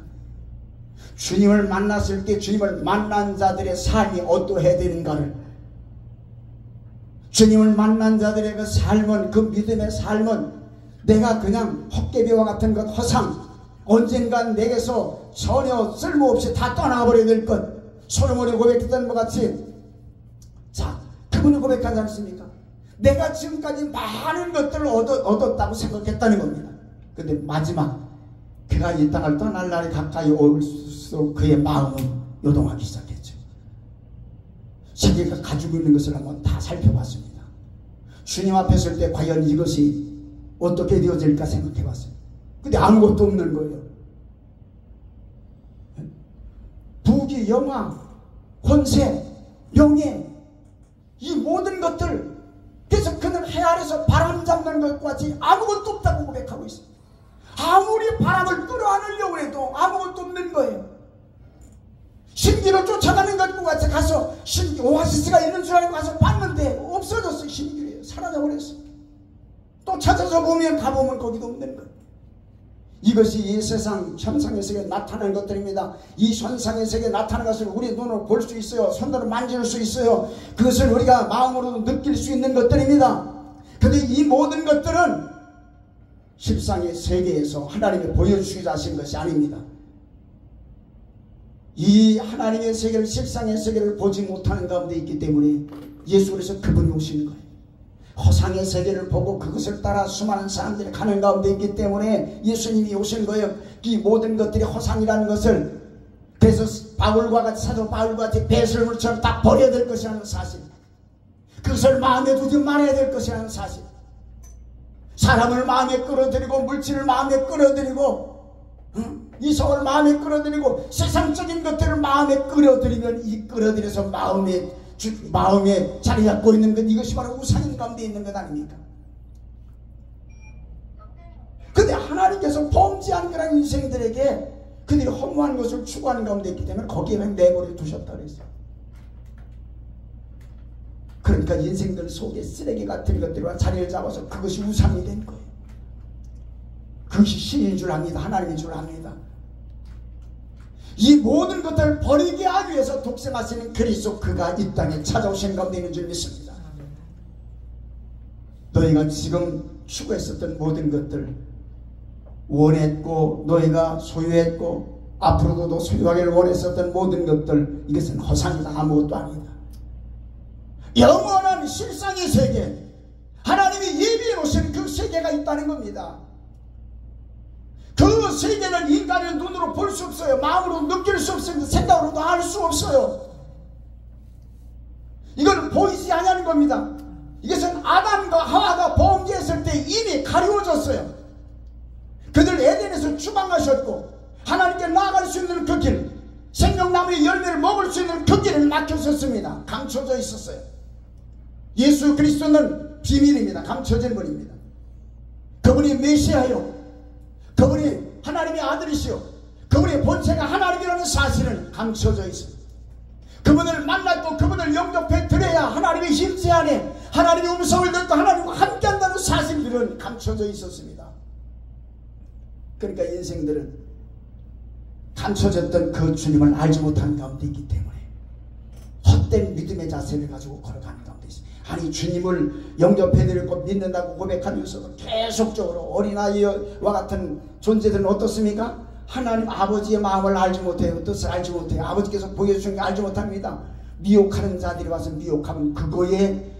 [SPEAKER 1] 주님을 만났을 때 주님을 만난 자들의 삶이 어떠해야 되는가를, 주님을 만난 자들의 그 삶은, 그 믿음의 삶은 내가 그냥 헛개비와 같은 것, 허상, 언젠간 내게서 전혀 쓸모없이 다 떠나버려야 될 것, 솔로몬이 고백했던 것 같이, 자, 그분이 고백하지 않습니까? 내가 지금까지 많은 것들을 얻었다고 생각했다는 겁니다. 근데 마지막 그가 이 땅을 떠날 날이 가까이 올수록 그의 마음은 요동하기 시작했죠. 자기가 가지고 있는 것을 한번 다 살펴봤습니다. 주님 앞에 설 때 과연 이것이 어떻게 되어질까 생각해봤어요. 근데 아무것도 없는 거예요. 부귀, 영화, 권세, 명예, 이 모든 것들, 그래서 그는 해 아래서 바람 잡는 것과 같이 아무것도 없다고 고백하고 있어요. 아무리 바람을 끌어안으려고 해도 아무것도 없는 거예요. 신기를 쫓아가는 것 같이 가서 오아시스가 있는 줄 알고 가서 봤는데 없어졌어요. 신기예요. 사라져버렸어요. 또 찾아서 보면 가보면 거기도 없는 거예요. 이것이 이 세상 현상의 세계에 나타나는 것들입니다. 이 현상의 세계에 나타나는 것을 우리 눈으로 볼 수 있어요. 손으로 만질 수 있어요. 그것을 우리가 마음으로도 느낄 수 있는 것들입니다. 그런데 이 모든 것들은 실상의 세계에서 하나님이 보여주시고자 하신 것이 아닙니다. 이 하나님의 세계를, 실상의 세계를 보지 못하는 가운데 있기 때문에 예수 그리스도 그분이 오신 거예요. 허상의 세계를 보고 그것을 따라 수많은 사람들이 가는 가운데 있기 때문에 예수님이 오신 거예요. 이 모든 것들이 허상이라는 것을, 그래서 바울과 같이, 사도 바울과 같이 배설물처럼 다 버려야 될 것이라는 사실, 그것을 마음에 두지 말아야 될 것이라는 사실, 사람을 마음에 끌어들이고 물질을 마음에 끌어들이고 이성을 마음에 끌어들이고 세상적인 것들을 마음에 끌어들이면 이 끌어들여서 마음에 자리 잡고 있는 것, 이것이 바로 우상인 가운데 있는 것 아닙니까? 근데 하나님께서 범죄한 그런 인생들에게 그들이 허무한 것을 추구하는 가운데 있기 때문에 거기에 내버려 두셨다 그랬어요. 그러니까 인생들 속에 쓰레기 같은 것들과 자리를 잡아서 그것이 우상이 된 거예요. 그것이 신인 줄 압니다. 하나님인 줄 압니다. 이 모든 것들을 버리게 하기 위해서 독생하시는 그리스도, 그가 이 땅에 찾아오신 가운데 있는 줄 믿습니다. 너희가 지금 추구했었던 모든 것들, 원했고 너희가 소유했고 앞으로도 너 소유하기를 원했었던 모든 것들, 이것은 허상이다. 아무것도 아니다. 영원한 실상의 세계, 하나님이 예비해 놓으신 그 세계가 있다는 겁니다. 그 세계는 인간의 눈으로 볼 수 없어요. 마음으로 느낄 수 없어요. 생각으로도 알 수 없어요. 이건 보이지 않는 겁니다. 이것은 아담과 하와가 범죄했을 때 이미 가리워졌어요. 그들 에덴에서 추방하셨고 하나님께 나아갈 수 있는 그 길, 생명나무의 열매를 먹을 수 있는 그 길을 막혀섰습니다. 감춰져 있었어요. 예수 그리스도는 비밀입니다. 감춰진 분입니다. 그분이 메시아요, 그분이 하나님의 아들이시오, 그분의 본체가 하나님이라는 사실은 감춰져 있습니다. 그분을 만났고 그분을 영접해 드려야 하나님의 힘세 안에 하나님의 음성을 듣고 하나님과 함께한다는 사실들은 감춰져 있었습니다. 그러니까 인생들은 감춰졌던 그 주님을 알지 못하는 가운데 있기 때문에 헛된 믿음의 자세를 가지고 걸어가는 가운데 있습니다. 아니, 주님을 영접해드리고 믿는다고 고백하면서도 계속적으로 어린아이와 같은 존재들은 어떻습니까? 하나님 아버지의 마음을 알지 못해요. 뜻을 알지 못해요. 아버지께서 보여주신 게 알지 못합니다. 미혹하는 자들이 와서 미혹하면 그거에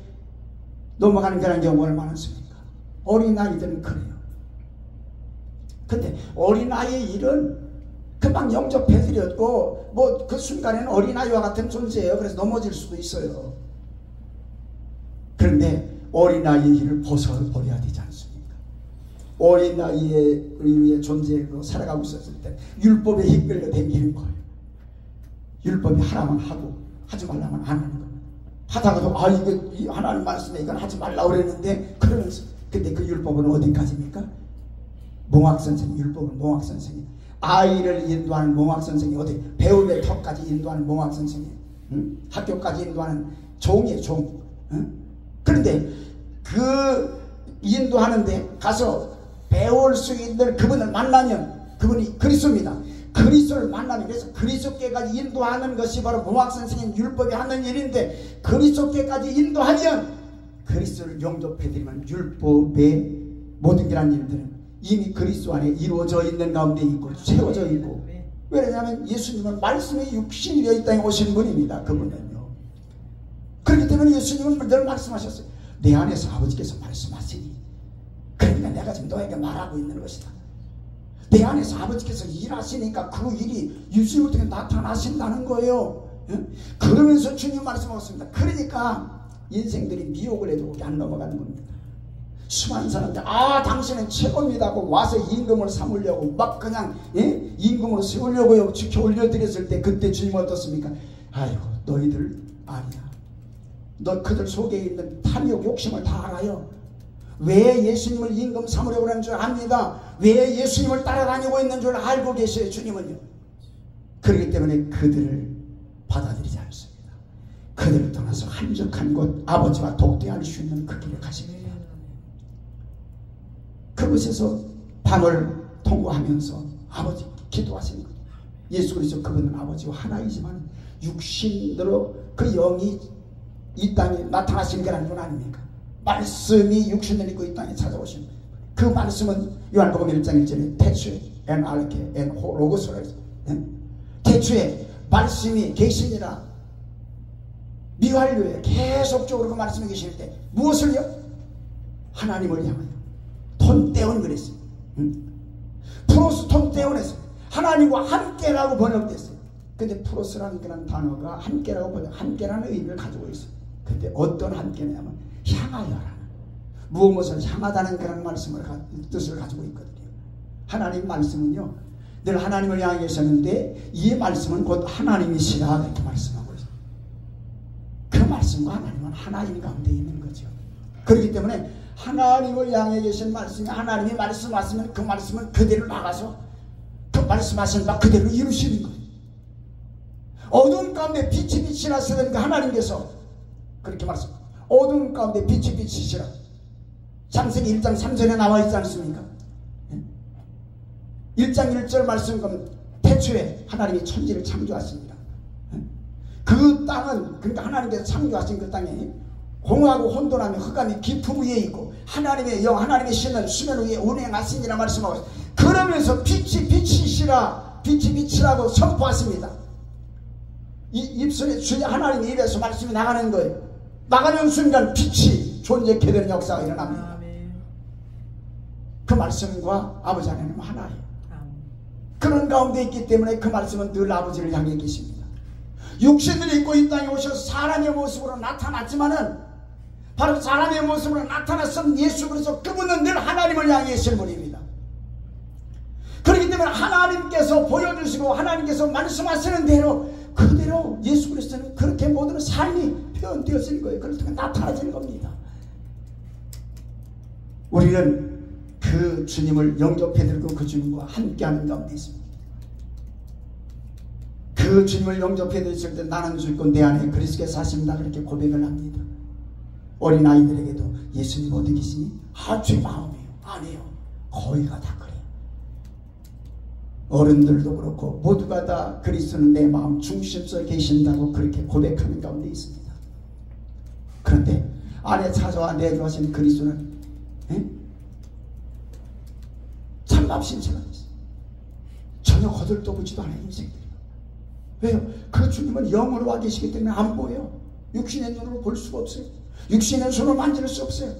[SPEAKER 1] 넘어가는 그런 경우가 얼마나 많습니까? 어린아이들은 그래요. 근데 어린아이의 일은 금방 영접해드렸고 뭐 그 순간에는 어린아이와 같은 존재예요. 그래서 넘어질 수도 있어요. 그런데 어린아이의 일을 벗어버려야 되지 않습니까? 어린아이의 존재로 살아가고 있었을 때 율법에 이끌려 다니는 거예요. 율법이 하라면 하고 하지 말라면 안 하는 거예요. 하다가도 이거 하나님 말씀에 이건 하지 말라고 그랬는데 그러면서, 근데 그 율법은 어디까지입니까? 몽학선생, 율법은 몽학선생이, 아이를 인도하는 몽학선생이 어디 배움의 턱까지 인도하는 몽학선생이, 학교까지 인도하는 종이에요, 종. 그런데 그 인도하는데 가서 배울 수 있는 그분을 만나면 그분이 그리스도입니다. 그리스도를 만나면, 그래서 그리스도께까지 인도하는 것이 바로 몽학선생님 율법이 하는 일인데, 그리스도께까지 인도하면 그리스도를 영접해드리면 율법의 모든 이런 일들은 이미 그리스도 안에 이루어져 있는 가운데 있고 채워져 있고, 왜냐하면 예수님은 말씀의 육신이 되어 이 땅에 오신 분입니다. 그분은요. 그렇기 때문에 예수님은 늘 말씀하셨어요. 내 안에서 아버지께서 말씀하시니, 그러니까 내가 지금 너에게 말하고 있는 것이다. 내 안에서 아버지께서 일하시니까 그 일이 예수님을 통해 나타나신다는 거예요. 그러면서 주님 말씀하셨습니다. 그러니까 인생들이 미혹을 해도 거기 안 넘어가는 겁니다. 수많은 사람들, 당신은 최고입니다 하고 와서 임금을 삼으려고 막 그냥 임금으로 세우려고 지켜 올려드렸을 때, 그때 주님은 어떻습니까? 아이고, 너희들 아니야. 너 그들 속에 있는 탐욕 욕심을 다 알아요. 왜 예수님을 임금 삼으려고 하는 줄 압니다. 왜 예수님을 따라다니고 있는 줄 알고 계셔요. 주님은요. 그렇기 때문에 그들을 받아들이지 않습니다. 그들을 떠나서 한적한 곳 아버지와 독대할 수 있는 그 길을 가십니다. 그곳에서 밤을 통과하면서 아버지 기도하시는 거예요. 예수 그리스도 그분은 아버지와 하나이지만 육신으로 그 영이 이 땅에 나타나신 게 아닌 건 아닙니까? 말씀이 육신을 입고 이 땅에 찾아오신 그 말씀은 요한복음 1장 1절에 태초에 엔 알케 엔 로고스라 했어요. 태초에 말씀이 계시니라. 미완료에 계속적으로 그 말씀이 계실 때 무엇을요? 하나님을 향하여 톤떼온 그랬어요. 프로스 톤떼온 했어요. 하나님과 함께라고 번역됐어요. 근데 프로스라는 그런 단어가 함께라고 번역, 함께라는 의미를 가지고 있어요. 근데 어떤 함께냐면 향하여라는, 무엇을 향하다는 그런 말씀을 뜻을 가지고 있거든요. 하나님 말씀은요, 늘 하나님을 향해 계셨는데 이 말씀은 곧 하나님이시라 이렇게 말씀하고 있어요. 그 말씀과 하나님은 하나님 가운데 있는 거죠. 그렇기 때문에 하나님을 향해 계신 말씀이, 하나님이 말씀하시면 그 말씀은 그대로 나가서 그 말씀하신 바 그대로 이루시는 거예요. 어두운 가운데 빛이 빛이라 쓰니까 하나님께서 그렇게 말씀, 어두운 가운데 빛이 빛이시라. 창세기 1장 3절에 나와 있지 않습니까? 1장 1절 말씀, 태초에 하나님이 천지를 창조하십니다. 그 땅은, 그러니까 하나님께서 창조하신 그 땅에 공하고 혼돈하며 흑암이 깊음 위에 있고 하나님의 영, 하나님의 신은 수면 위에 운행하시니라 말씀하고 있어요. 그러면서 빛이 빛이시라, 빛이 빛이라고 선포하십니다. 이 입술에 주여 하나님의 입에서 말씀이 나가는 거예요. 나가는 순간 빛이 존재케 되는 역사가 일어납니다. 그 말씀과 아버지 하나님은 하나예요. 그런 가운데 있기 때문에 그 말씀은 늘 아버지를 향해 계십니다. 육신을 입고 이 땅에 오셔서 사람의 모습으로 나타났지만은 바로 사람의 모습으로 나타났던 예수 그리스도, 그분은 늘 하나님을 향해 계신 분입니다. 그렇기 때문에 하나님께서 보여주시고 하나님께서 말씀하시는 대로 그대로 예수 그리스도는 그렇게 모든 삶이 표현되어지는 거예요. 그렇게 나타나지는 겁니다. 우리는 그 주님을 영접해 들고 그 주님과 함께하는 가운데 있습니다. 그 주님을 영접해 드렸을 때 나는 주있고 내 안에 그리스도께서 사십니다. 그렇게 고백을 합니다. 어린아이들에게도 예수님 어디 계시니? 제 마음이에요. 아니에요. 거의가 다 그래요. 어른들도 그렇고 모두가 다 그리스도는 내 마음 중심속에 계신다고 그렇게 고백하는 가운데 있습니다. 그런데 안에 찾아와 내주하신 그리스도는 참납신체가 있어요. 전혀 거들떠보지도 않아요. 인생들이. 왜요? 그 주님은 영으로 와 계시기 때문에 안 보여요. 육신의 눈으로 볼 수가 없어요. 육신의 손으로 만질 수 없어요.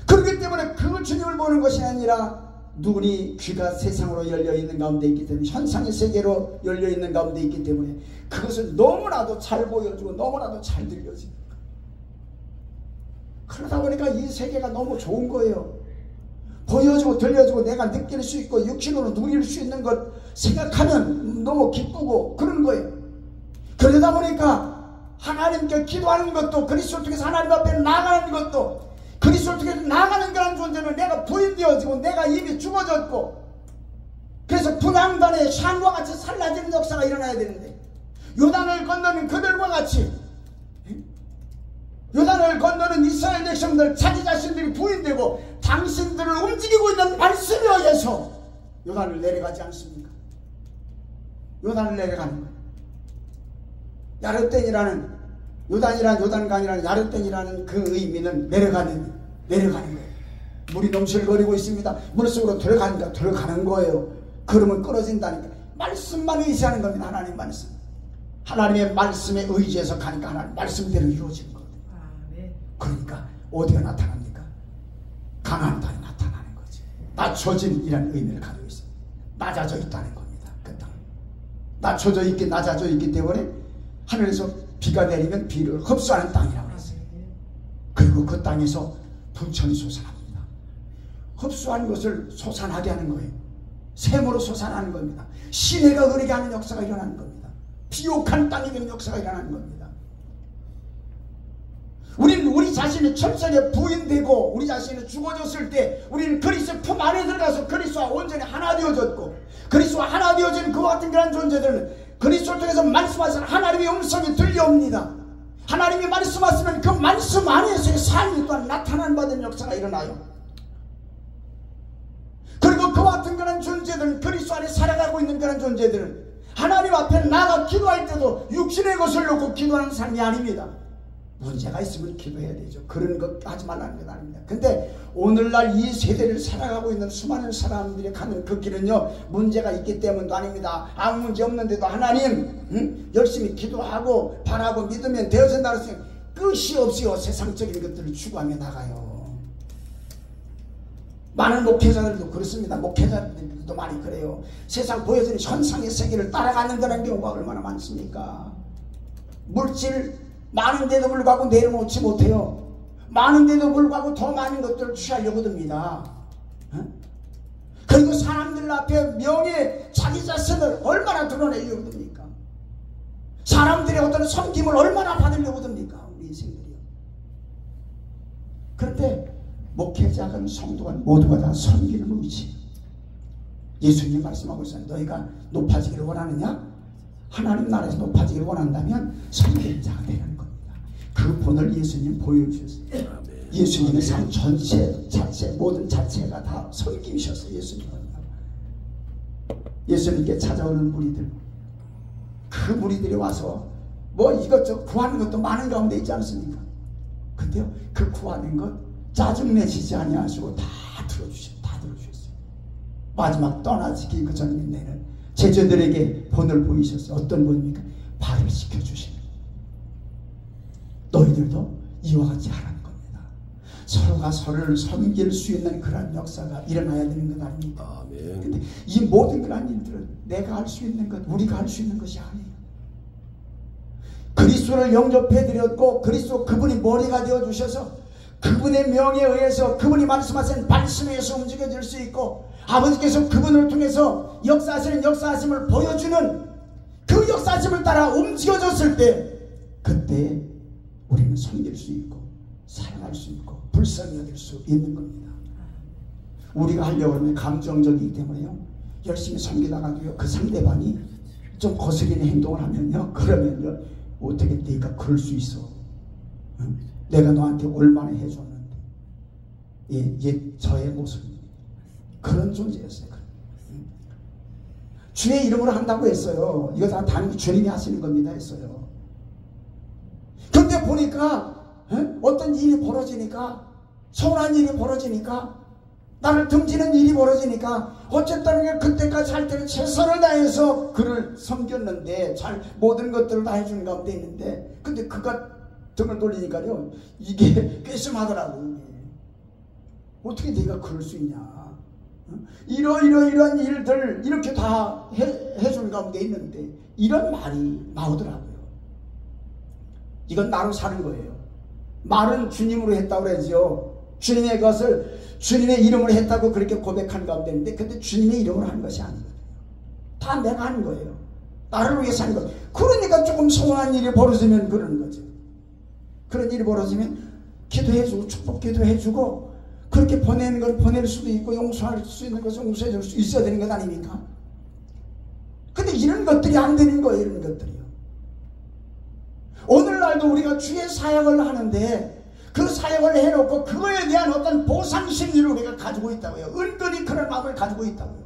[SPEAKER 1] 그렇기 때문에 그 주님을 보는 것이 아니라 눈이, 귀가 세상으로 열려있는 가운데 있기 때문에, 현상의 세계로 열려있는 가운데 있기 때문에 그것을 너무나도 잘 보여주고 너무나도 잘 들려지는 거예요. 그러다 보니까 이 세계가 너무 좋은 거예요. 보여주고 들려주고 내가 느낄 수 있고 육신으로 누릴 수 있는 것 생각하면 너무 기쁘고 그런 거예요. 그러다 보니까 하나님께 기도하는 것도, 그리스도를 통해서 하나님 앞에 나가는 것도, 그리스도를 통해서 나가는 그런 존재는 내가 부인되어지고 내가 입이 죽어졌고, 그래서 분향단의 샹과 같이 살라지는 역사가 일어나야 되는데, 요단을 건너는 그들과 같이, 요단을 건너는 이스라엘 백성들 자기 자신들이 부인되고 당신들을 움직이고 있는 말씀에 의해서 요단을 내려가지 않습니까? 요단을 내려가는 거예요. 야르덴이라는, 요단이란 요단강이라는 야르덴이라는 그 의미는 내려가는 거예요. 물이 넘실거리고 있습니다. 물속으로 들어가는 거예요. 그러면 끊어진다니까. 말씀만 의지하는 겁니다. 하나님 말씀. 하나님의 말씀에 의지해서 가니까 하나님 말씀대로 이루어지는 거예요. 그러니까 어디가 나타납니까? 가나안 땅이 나타나는 거지. 낮춰진이라는 의미를 가지고 있어요. 낮아져 있다는 겁니다. 그 땅. 낮아져 있기 때문에 하늘에서 비가 내리면 비를 흡수하는 땅이라고 했어요. 그리고 그 땅에서 분천이 솟아납니다. 흡수한 것을 솟아나게 하는 거예요. 샘으로 솟아나는 겁니다. 시내가 흐르게 하는 역사가 일어나는 겁니다. 비옥한 땅이 되는 역사가 일어나는 겁니다. 우리는 우리는 우리 자신이 철저하게 부인되고 우리 자신이 죽어졌을 때 우리는 그리스도 품 안에 들어가서 그리스도와 온전히 하나 되어졌고, 그리스도와 하나 되어진 그와 같은 그런 존재들은 그리스도를 통해서 말씀하시는 하나님의 음성이 들려옵니다. 하나님이 말씀하시면 그 말씀 안에서의 삶이 또한 나타난 받은 역사가 일어나요. 그리고 그와 같은 그런 존재들은, 그리스도 안에 살아가고 있는 그런 존재들은 하나님 앞에 나가 기도할 때도 육신의 것을 놓고 기도하는 삶이 아닙니다. 문제가 있으면 기도해야 되죠. 그런 것 하지 말라는 건 아닙니다. 근데 오늘날 이 세대를 살아가고 있는 수많은 사람들이 가는 그 길은요, 문제가 있기 때문도 아닙니다. 아무 문제 없는데도 하나님 열심히 기도하고 바라고 믿으면 되어진다고 해서 끝이 없이요 세상적인 것들을 추구하며 나가요. 많은 목회자들도 그렇습니다. 목회자들도 많이 그래요. 세상 보여주는 현상의 세계를 따라가는 그런 경우가 얼마나 많습니까? 물질 많은데도 불구하고 내려놓지 못해요. 많은데도 불구하고 더 많은 것들을 취하려고 듭니다. 그리고 사람들 앞에 명예, 자기 자신을 얼마나 드러내려고 듭니까? 사람들의 어떤 섬김을 얼마나 받으려고 듭니까? 우리 인생들이요. 그런데 목회자건 성도건 모두가 다 섬기는 의지. 예수님 말씀하고 있어요. 너희가 높아지기를 원하느냐? 하나님 나라에서 높아지기를 원한다면 섬기는 자가 되는 겁니다. 그 본을 예수님 보여주셨어요. 예수님의 삶 전체 자체 모든 자체가 다 섬김이셨어요. 예수님께 찾아오는 무리들, 그 무리들이 와서 뭐 이것저것 구하는 것도 많은 가운데 있지 않습니까? 근데요, 그 구하는 것 짜증내시지 아니하시고 다 들어주셨어요. 마지막 떠나시기 그 전에는 제자들에게 본을 보이셨어요. 어떤 본입니까? 발을 씻겨주시는. 너희들도 이와 같이 하라는 겁니다. 서로가 서로를 섬길 수 있는 그런 역사가 일어나야 되는 것 아닙니까? 근데 이 모든 그런 일들은 내가 할 수 있는 것, 우리가 할 수 있는 것이 아니에요. 그리스도를 영접해드렸고 그리스도 그분이 머리가 되어주셔서 그분의 명에 의해서 그분이 말씀하신 말씀에 의해서 움직여질 수 있고, 아버지께서 그분을 통해서 역사하시는 역사하심을 보여주는 그 역사하심을 따라 움직여졌을 때, 그때 우리는 섬길 수 있고 사랑할 수 있고 불쌍히 여길 수 있는 겁니다. 우리가 하려고 하면 감정적이기 때문에요, 열심히 섬기다가도요 그 상대방이 좀 거스리는 행동을 하면요, 그러면요 어떻게 네가 그럴 수 있어? 응? 내가 너한테 얼마나 해줬는데. 저의 모습입니다. 그런 존재였어요. 주의 이름으로 한다고 했어요. 이거 다 주님이 하시는 겁니다 했어요. 근데 보니까 어떤 일이 벌어지니까, 서운한 일이 벌어지니까, 나를 등지는 일이 벌어지니까, 어쨌든 그때까지 할 때는 최선을 다해서 그를 섬겼는데, 잘 모든 것들을 다 해주는 가운데 있는데, 근데 그가 등을 돌리니까요 이게 괘씸하더라고. 어떻게 네가 그럴 수 있냐? 이러이러이러한 일들 이렇게 다 해주는 가운데 있는데 이런 말이 나오더라고요. 이건 나로 사는 거예요. 말은 주님으로 했다고 그러죠. 주님의 것을 주님의 이름으로 했다고 그렇게 고백한 가운데 있는데, 근데 주님의 이름으로 하는 것이 아니거든요. 다 내가 하는 거예요. 나를 위해서 하는 거예요. 그러니까 조금 서운한 일이 벌어지면 그러는 거죠. 그런 일이 벌어지면 기도해주고 축복 기도해주고, 그렇게 보내는 걸 보낼 수도 있고 용서할 수 있는 것을 용서해 줄 수 있어야 되는 것 아닙니까? 근데 이런 것들이 안 되는 거예요. 이런 것들이요. 오늘날도 우리가 주의 사역을 하는데 그 사역을 해놓고 그거에 대한 어떤 보상 심리를 우리가 가지고 있다고요. 은근히 그런 마음을 가지고 있다고요.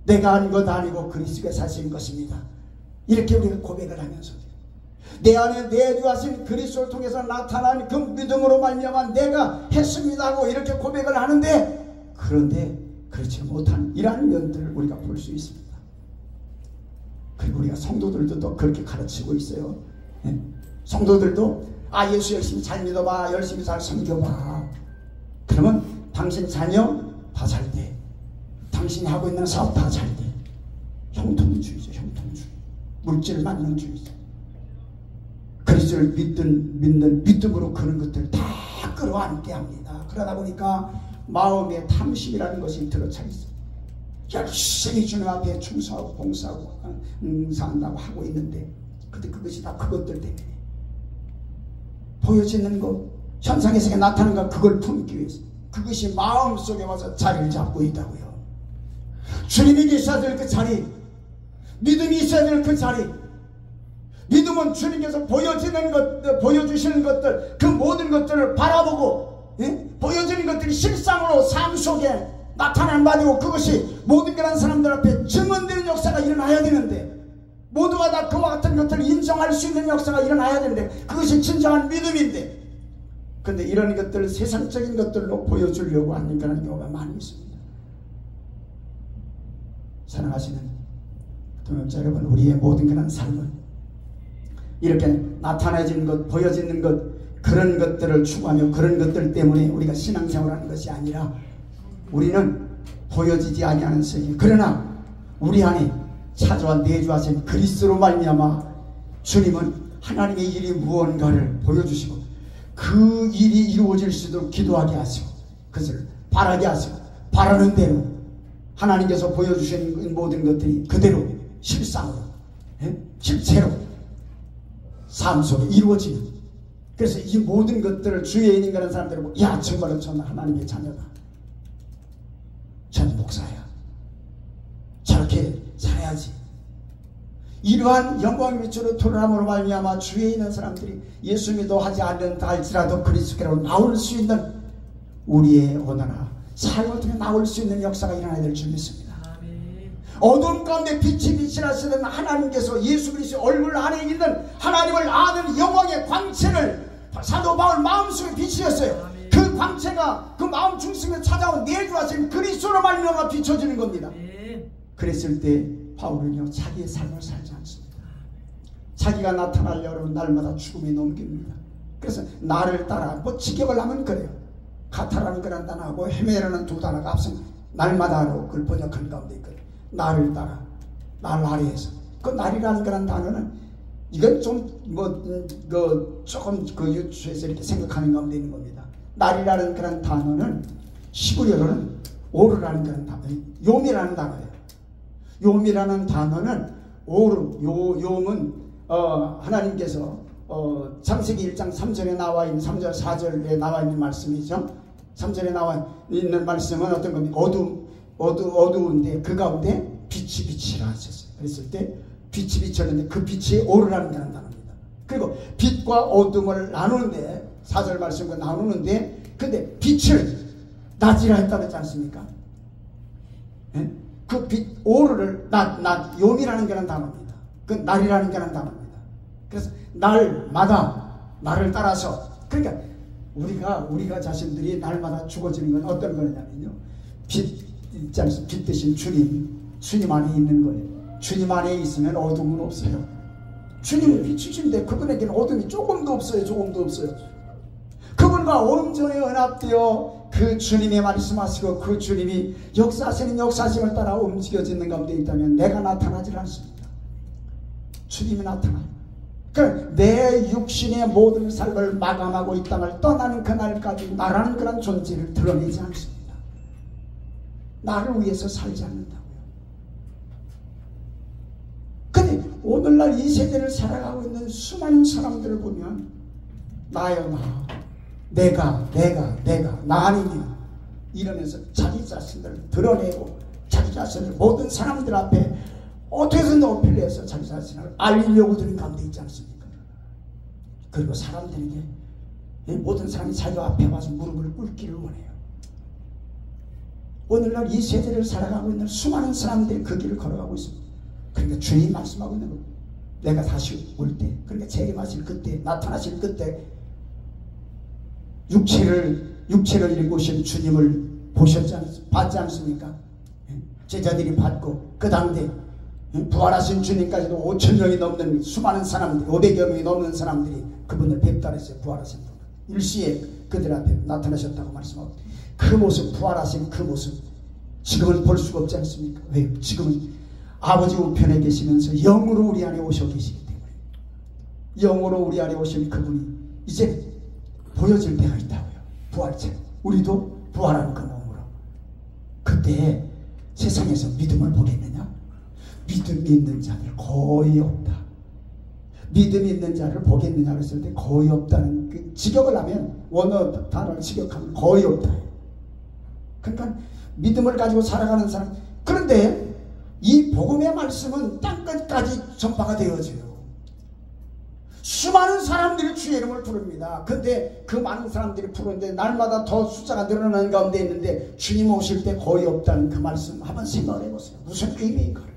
[SPEAKER 1] 내가 한 것 아니고 그리스도께서 하신 것입니다. 이렇게 우리가 고백을 하면서 내 안에 내주하신 그리스도를 통해서 나타난 그 믿음으로 말미암아 내가 했습니다 하고 이렇게 고백을 하는데, 그런데 그렇지 못한 이러한 면들을 우리가 볼 수 있습니다. 그리고 우리가 성도들도 또 그렇게 가르치고 있어요. 성도들도 예수 열심히 잘 믿어봐, 열심히 잘 섬겨봐, 그러면 당신 자녀 다 잘 돼, 당신이 하고 있는 사업 다 잘 돼. 형통주의죠. 형통주의. 물질 만능주의죠. 그리스도를 믿는 믿음으로 그런 것들을 다 끌어안게 합니다. 그러다 보니까 마음에 탐심이라는 것이 들어차 있어요. 열심히 주님 앞에 충성하고 봉사하고 산다고 하고 있는데, 근데 그것이 다 그것들 때문에 보여지는 것, 현상의 세계에 나타나는 것, 그걸 품기 위해서 그것이 마음속에 와서 자리를 잡고 있다고요. 주님이 계셔야 될 그 자리, 믿음이 있어야 될 그 자리, 믿음은 주님께서 보여지는 것들, 보여주시는 것들, 그 모든 것들을 바라보고, 예? 보여지는 것들이 실상으로 삶 속에 나타난 바되고 그것이 모든 그런 사람들 앞에 증언되는 역사가 일어나야 되는데, 모두가 다 그와 같은 것들을 인정할 수 있는 역사가 일어나야 되는데, 그것이 진정한 믿음인데, 근데 이런 것들을 세상적인 것들로 보여주려고 하는 그런 경우가 많이 있습니다. 사랑하시는 동역자 여러분, 우리의 모든 그런 삶은 이렇게 나타나지는 것, 보여지는 것, 그런 것들을 추구하며 그런 것들 때문에 우리가 신앙생활하는 것이 아니라, 우리는 보여지지 아니하는 세계, 그러나 우리 안에 찾아와 내주하신 그리스도로 말미암아 주님은 하나님의 일이 무언가를 보여주시고 그 일이 이루어질 수 있도록 기도하게 하시고 그것을 바라게 하시고 바라는 대로 하나님께서 보여주신 모든 것들이 그대로 실상으로, 실체로 삶 속에 이루어지는, 그래서 이 모든 것들을 주위에 있는 그런 사람들을 보고, 야, 정말로 저는 하나님의 자녀다, 전 목사야, 저렇게 살아야지, 이러한 영광의 빛으로 드러남으로 말미암아 주위에 있는 사람들이 예수 믿어하지 않는다 할지라도 그리스도께로 나올 수 있는 우리의 오너나 삶을 통해 나올 수 있는 역사가 일어나야 될 줄 믿습니다. 어두운 가운데 빛이 빛이라시는 하나님께서 예수 그리스도의 얼굴 안에 있는 하나님을 아는 영광의 광채를 사도 바울 마음속에 비추었어요. 그 광채가 그 마음 중심에 찾아온 내주하신 그리스도로 말미암아 비춰지는 겁니다. 그랬을 때 바울은요, 자기의 삶을 살지 않습니다. 자기가 나타나려면 날마다 죽음에 넘깁니다. 그래서 나를 따라, 뭐 직역을 하면 그래요. 가타라는 그런 단어하고 헤메라는 두 단어가 앞선 날마다로 그걸 번역한 가운데 있거든요. 나를 따라, 날 아래에서. 그 날이라는 그런 단어는 이건 좀 조금 그 유추해서 이렇게 생각하는 가운데 있는 겁니다. 날이라는 그런 단어는 시구려로는 오르라는 그런 단어, 요미라는 단어예요. 요미라는 단어는 오름, 요음은 하나님께서 창세기 1장 3절에 나와 있는 3절 4절에 나와 있는 말씀이죠. 3절에 나와 있는 말씀은 어떤 겁니까? 어두운데 그 가운데 빛이 빛이라 하셨어요. 그랬을 때 빛이 빛이었는데 그 빛이 오르라는 그런 단어입니다. 그리고 빛과 어둠을 나누는데 4절 말씀과 나누는데 근데 빛을 낮이라 했다고 했지 않습니까? 네? 그 빛, 오르를 요미라는 그런 단어입니다. 그 날이라는 그런 단어입니다. 그래서 날마다 나를 따라서, 그러니까 우리가 자신들이 날마다 죽어지는 건 어떤 거냐면요, 빛 대신 주님 안에 있는 거예요. 주님 안에 있으면 어둠은 없어요. 주님은 빛이신데 그분에게는 어둠이 조금도 없어요. 그분과 온전히 연합되어 그 주님이 말씀하시고 그 주님이 역사하시는 역사심을 따라 움직여지는 가운데 있다면 내가 나타나질 않습니다. 주님이 나타나요. 그러니까 내 육신의 모든 삶을 마감하고 이 땅을 떠나는 그날까지 나라는 그런 존재를 드러내지 않습니다. 나를 위해서 살지 않는다고요. 근데 오늘날 이 세대를 살아가고 있는 수많은 사람들을 보면 나요, 나, 내가 나 아니냐 이러면서 자기 자신을 드러내고 자기 자신을 모든 사람들 앞에 어떻게든 어필해서 자기 자신을 알리려고 드는 가운데 있지 않습니까? 그리고 사람들에게 모든 사람이 자기 앞에 와서 무릎을 꿇기를 원해요. 오늘날 이 세대를 살아가고 있는 수많은 사람들이 그 길을 걸어가고 있습니다. 그러니까 주님 말씀하고 있는 겁니다. 내가 다시 올 때, 그러니까 재림하실 그때, 나타나실 그때 육체를 입으신 주님을 봤지 않습니까? 제자들이 봤고 그 당대 부활하신 주님까지도 5,000명이 넘는 수많은 사람들, 500여 명이 넘는 사람들이 그분을 뵙다 그랬어요. 부활하신 분 일시에 그들 앞에 나타나셨다고 말씀하고, 그 모습, 부활하신 그 모습 지금은 볼 수가 없지 않습니까? 왜? 지금은 아버지 우편에 계시면서 영으로 우리 안에 오셔 계시기 때문에, 영으로 우리 안에 오신 그분이 이제 보여질 때가 있다고요. 부활체, 우리도 부활하는 그 몸으로. 그때 세상에서 믿음을 보겠느냐? 믿음이 있는 자들 거의 없다. 믿음이 있는 자를 보겠느냐 그랬을 때 거의 없다는 그 직역을 하면 원어 단어를 직역하면 거의 없다. 그러니까 믿음을 가지고 살아가는 사람. 그런데 이 복음의 말씀은 땅끝까지 전파가 되어져요. 수많은 사람들이 주의 이름을 부릅니다. 근데 그 많은 사람들이 부르는데 날마다 더 숫자가 늘어나는 가운데 있는데 주님 오실 때 거의 없다는 그 말씀 한번 생각을 해보세요. 무슨 의미인가를.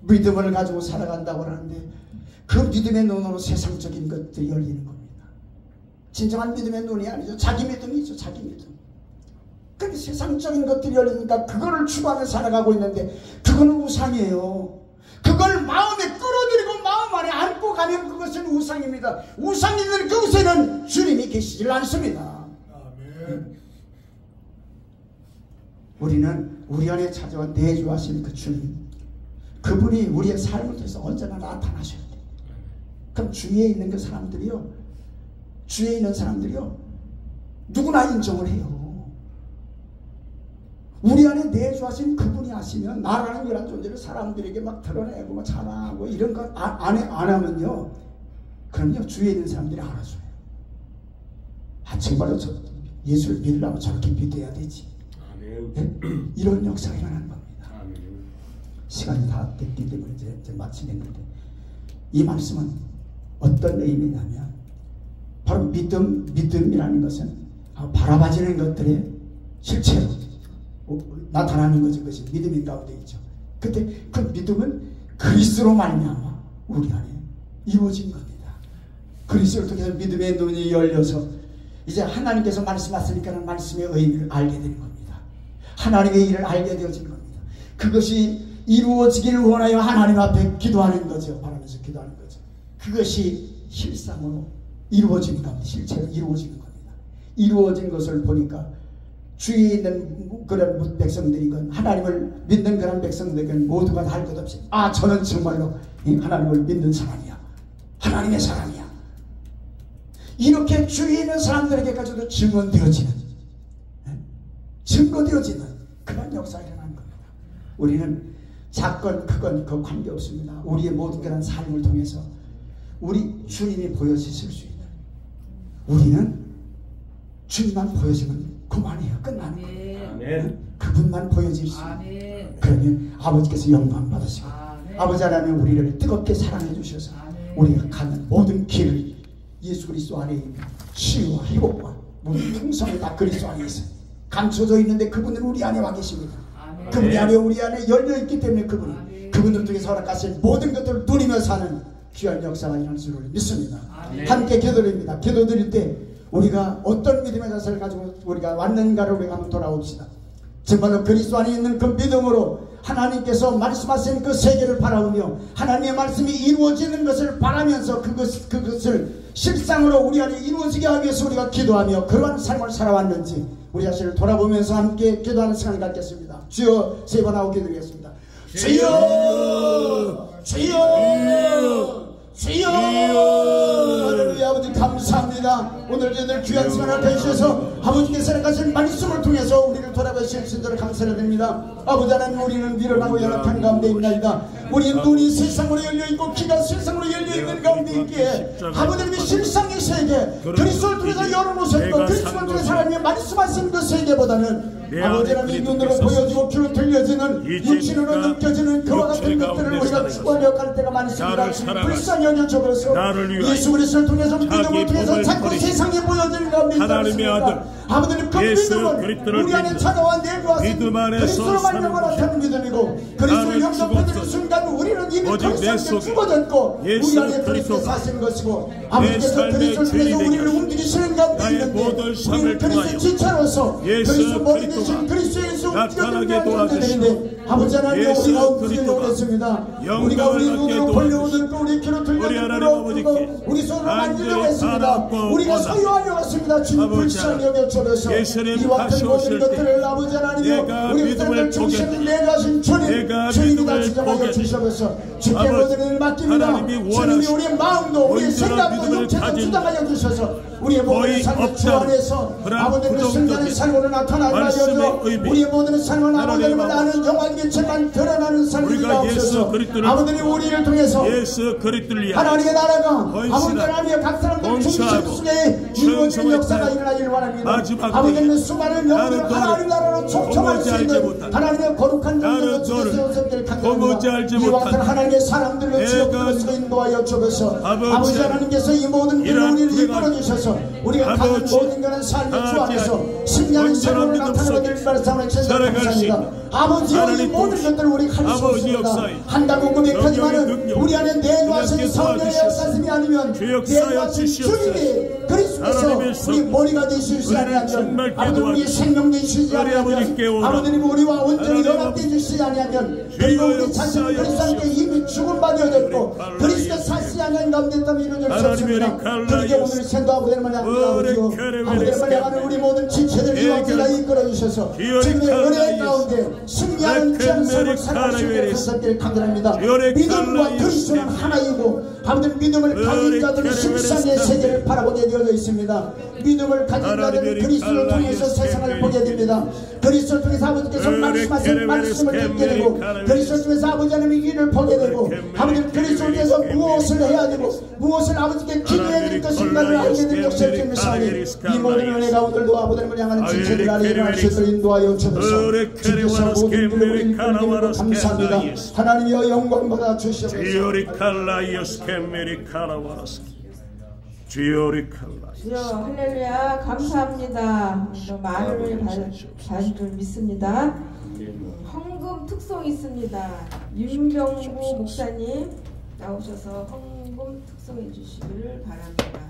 [SPEAKER 1] 믿음을 가지고 살아간다고 하는데 그 믿음의 눈으로 세상적인 것들이 열리는 겁니다. 진정한 믿음의 눈이 아니죠. 자기 믿음이죠. 자기 믿음. 그런데 세상적인 것들이 열리니까 그거를 추구하며 살아가고 있는데 그거는 우상이에요. 그걸 마음에 끌어들이고 마음 안에 안고 가면 그것은 우상입니다. 우상이 있는 그곳에는 주님이 계시질 않습니다. 아멘. 우리는 우리 안에 찾아와 내주하신 그 주님, 그분이 우리의 삶을 통해서 언제나 나타나셔야 돼요. 그럼 주위에 있는 그 사람들이요, 주위에 있는 사람들이요, 누구나 인정을 해요. 우리 안에 내주하신 그분이 하시면 나라는 이런 존재를 사람들에게 막 드러내고 막 자랑하고 이런 거 안 하면요, 그럼요 주위에 있는 사람들이 알아줘요. 아 정말로 저 예수를 믿으려면 저렇게 믿어야 되지. 네? 이런 역사가 일어나는 겁니다. 시간이 다 됐기 때문에 이제 마치겠는데, 이 말씀은 어떤 의미냐면 바로 믿음이라는 것은 바라봐지는 것들의 실체로 나타나는 거죠. 그것이 믿음인 가운데 있죠. 근데 그 믿음은 그리스도로 말미암아 우리 안에 이루어진 겁니다. 그리스도를 통해서 믿음의 눈이 열려서 이제 하나님께서 말씀하시니까 말씀의 의미를 알게 되는 겁니다. 하나님의 일을 알게 되어진 겁니다. 그것이 이루어지기를 원하여 하나님 앞에 기도하는 거죠. 바라면서 기도하는 거죠. 그것이 실상으로 이루어지는 겁니다. 실체로 이루어지는 겁니다. 이루어진 것을 보니까 주위에 있는 그런 백성들이건 하나님을 믿는 그런 백성들이건 모두가 다 할 것 없이 저는 정말로 하나님을 믿는 사람이야. 하나님의 사람이야. 이렇게 주위에 있는 사람들에게까지도 증언되어지는, 증거되어지는 그런 역사가 일어나는 겁니다. 우리는 작건 크건 그 관계없습니다. 우리의 모든 그런 삶을 통해서 우리 주님이 보여지실 수 있는, 우리는 주님만 보여지면 그만이에요. 끝나는 거예요. 그분만 보여질 수 있는. 그러면 아버지께서 영광 받으시고 아버지 하나님 우리를 뜨겁게 사랑해 주셔서 우리가 가는 모든 길을 예수 그리스도 안에 있는 치유와 회복과 모든 풍성이 다 그리스도 안에 있어요. 감춰져 있는데 그분은 우리 안에 와 계십니다. 그분이 안에 우리 안에 열려있기 때문에 그분을 통해서 허락하신 모든 것들을 누리며 사는 귀한 역사가 일어날 줄을 믿습니다. 함께 기도드립니다. 기도드릴 때 우리가 어떤 믿음의 자세를 가지고 우리가 왔는가를 우리가 한번 돌아봅시다. 정말로 그리스도 안에 있는 그 믿음으로 하나님께서 말씀하신 그 세계를 바라보며 하나님의 말씀이 이루어지는 것을 바라면서 그것을 실상으로 우리 안에 이루어지게 하기 위해서 우리가 기도하며 그러한 삶을 살아왔는지 우리 자신을 돌아보면서 함께 기도하는 시간을 갖겠습니다. 주여, 세 번 하고 기도드리겠습니다. 주여, 주여, 주여. 할렐루야. 아버지 감사합니다. 오늘 저희들 귀한 시간을 대주셔서 아버지께서 가진 말씀을 통해서 우리를 돌아보실 수 있도록 감사를 드립니다. 아버지 하나님, 우리는 미련하고 연약한 가운데 있나이다. 우리 눈이 세상으로 열려있고 귀가 세상으로 열려있는 가운데 있기에 아버지님이 실상의 세계, 그리스도를 통해서 열어놓으셨고 그리스도를 통해서 하나님이 말씀하신 그 세계보다는 아버지 하나님 눈으로 보여지고 귀로 들려지는 육신으로 느껴지는 그와 같은 것들을 우리가 추구하려 갈 때가 많습니다. 불쌍히 여겨줘서 예수 그리스도를 통해서 믿음을 통해서 자꾸 세상에 보여지는 가운데 있습니다. 아버지는 그 믿음은 우리 안에 찾아와 내주었습니다. 그리스도로 말미암아 나타나는 믿음이고 그리스도를 영접하는 순간 우리는 이미 그리스도께 죽어졌고 우리 안에 그리스도 사시는 것이고 아버지께서 그리스도를 통해서 우리를 움직이시는 가운데 있는데 우리는 그리스도 지체로서 그리스도 머리 대신 그리스도에서 움직여지는 가운데 되는데 아버지 하나님, 우리가 움직이려고 했습니다. 우리가 우리 눈으로 보려고 듣고 우리 귀로 들려고 듣고 우리 손으로 만지려고 했습니다. 우리가 소유하려고 했습니다. 주님 불쌍히 여겨주셔서 이와 같은 모든 것들을 아버지 하나님 우리 믿음을 중심에 내가신 주님이 다 지정하여 주셔서 주께 모든 일을 맡깁니다. 주님이 우리의 마음도 우리의 생각도 육체도 지정하여 주셔서 우리의 모든 삶을 주 안에서 아버지의 그 순간의 삶으로 나타나게 하셔서 우리의 모든 삶을 아버지님을 아는 영광 빛에만 드러나는 삶이가 없어서 아버지는 우리를 통해서 하나님의 나라가 아버지 하나님의 각 사람들 중심 속에 이루어지는 역사가 일어나기를 원합니다. 아버지는 수많은 영혼을 하나님 나라로 초청할 수 있는 하나님의 거룩한 정도로 주시옵기를 간구합니다. 이와 같은 하나님의 사람들로 지역들로서 인도하여 주셔서 아버지 하나님께서 이 모든 일을 우리를 이끌어 주셔서 우리가 가는 모든 것은 삶의 주 안에서 신령한 생명으로 나타나게 될 말씀을 제대로 감사합니다. 아버지여 이 모든 것들을 우리 할 수 없습니다. 한다고 고백하지만은 우리 안에 내주하신 성령의 역사심이 아니면 내주하신 주님이 그리스도께서 우리 머리가 되시지 아니하면 아버지 우리 생명 되시지 아니하면 아버지 우리와 온전히 연합되어 주시지 아니하면 그리고 우리 자신은 그리스도께 이미 죽은 바 되어졌고 그리스도 사시 아니한 가운데 땀이 이루어질 수 없습니다. 그렇게 오늘 생도 아버지를 향하여 아버지를 향하는 우리 모든 지체들 이와 같이 이끌어 주셔서 주님의 은혜 가운데 승리하는 지향성을 살아갈 수 있게 하셨기를 간절합니다. 믿음과 그리스도는 하나이고 아무튼 믿음을 가진 자들은 실상의 세계를 바라보게 되어져 있습니다. 믿음을 가진 자들은 그리스도를 통해서 세상을 보게 됩니다. 그리스도를 통해서 아버지께서 말씀하신 말씀을 듣게 되고 그리스도를 통해서 아버지 하나님의 일을 보게 되고 아버지는 그리스도를 통해서 무엇을 해야 되고 무엇을 아버지께 기도해야 될 것인가를 알게 된 역사의 증명사니 이 모든 은혜가 오늘도 아버지를 향하는 지체들 안에 일어날 수 있도록 인도하여 주셔서 주께서 모든 일을 우리 이끌고 감사합니다. 하나님이여 영광 받아 주시옵소서.
[SPEAKER 3] 주여 할렐루야 감사합니다. 많은 은혜 받은 줄 믿습니다. 헌금 특송 있습니다. 윤병구 목사님 나오셔서 헌금 특송해 주시기를 바랍니다.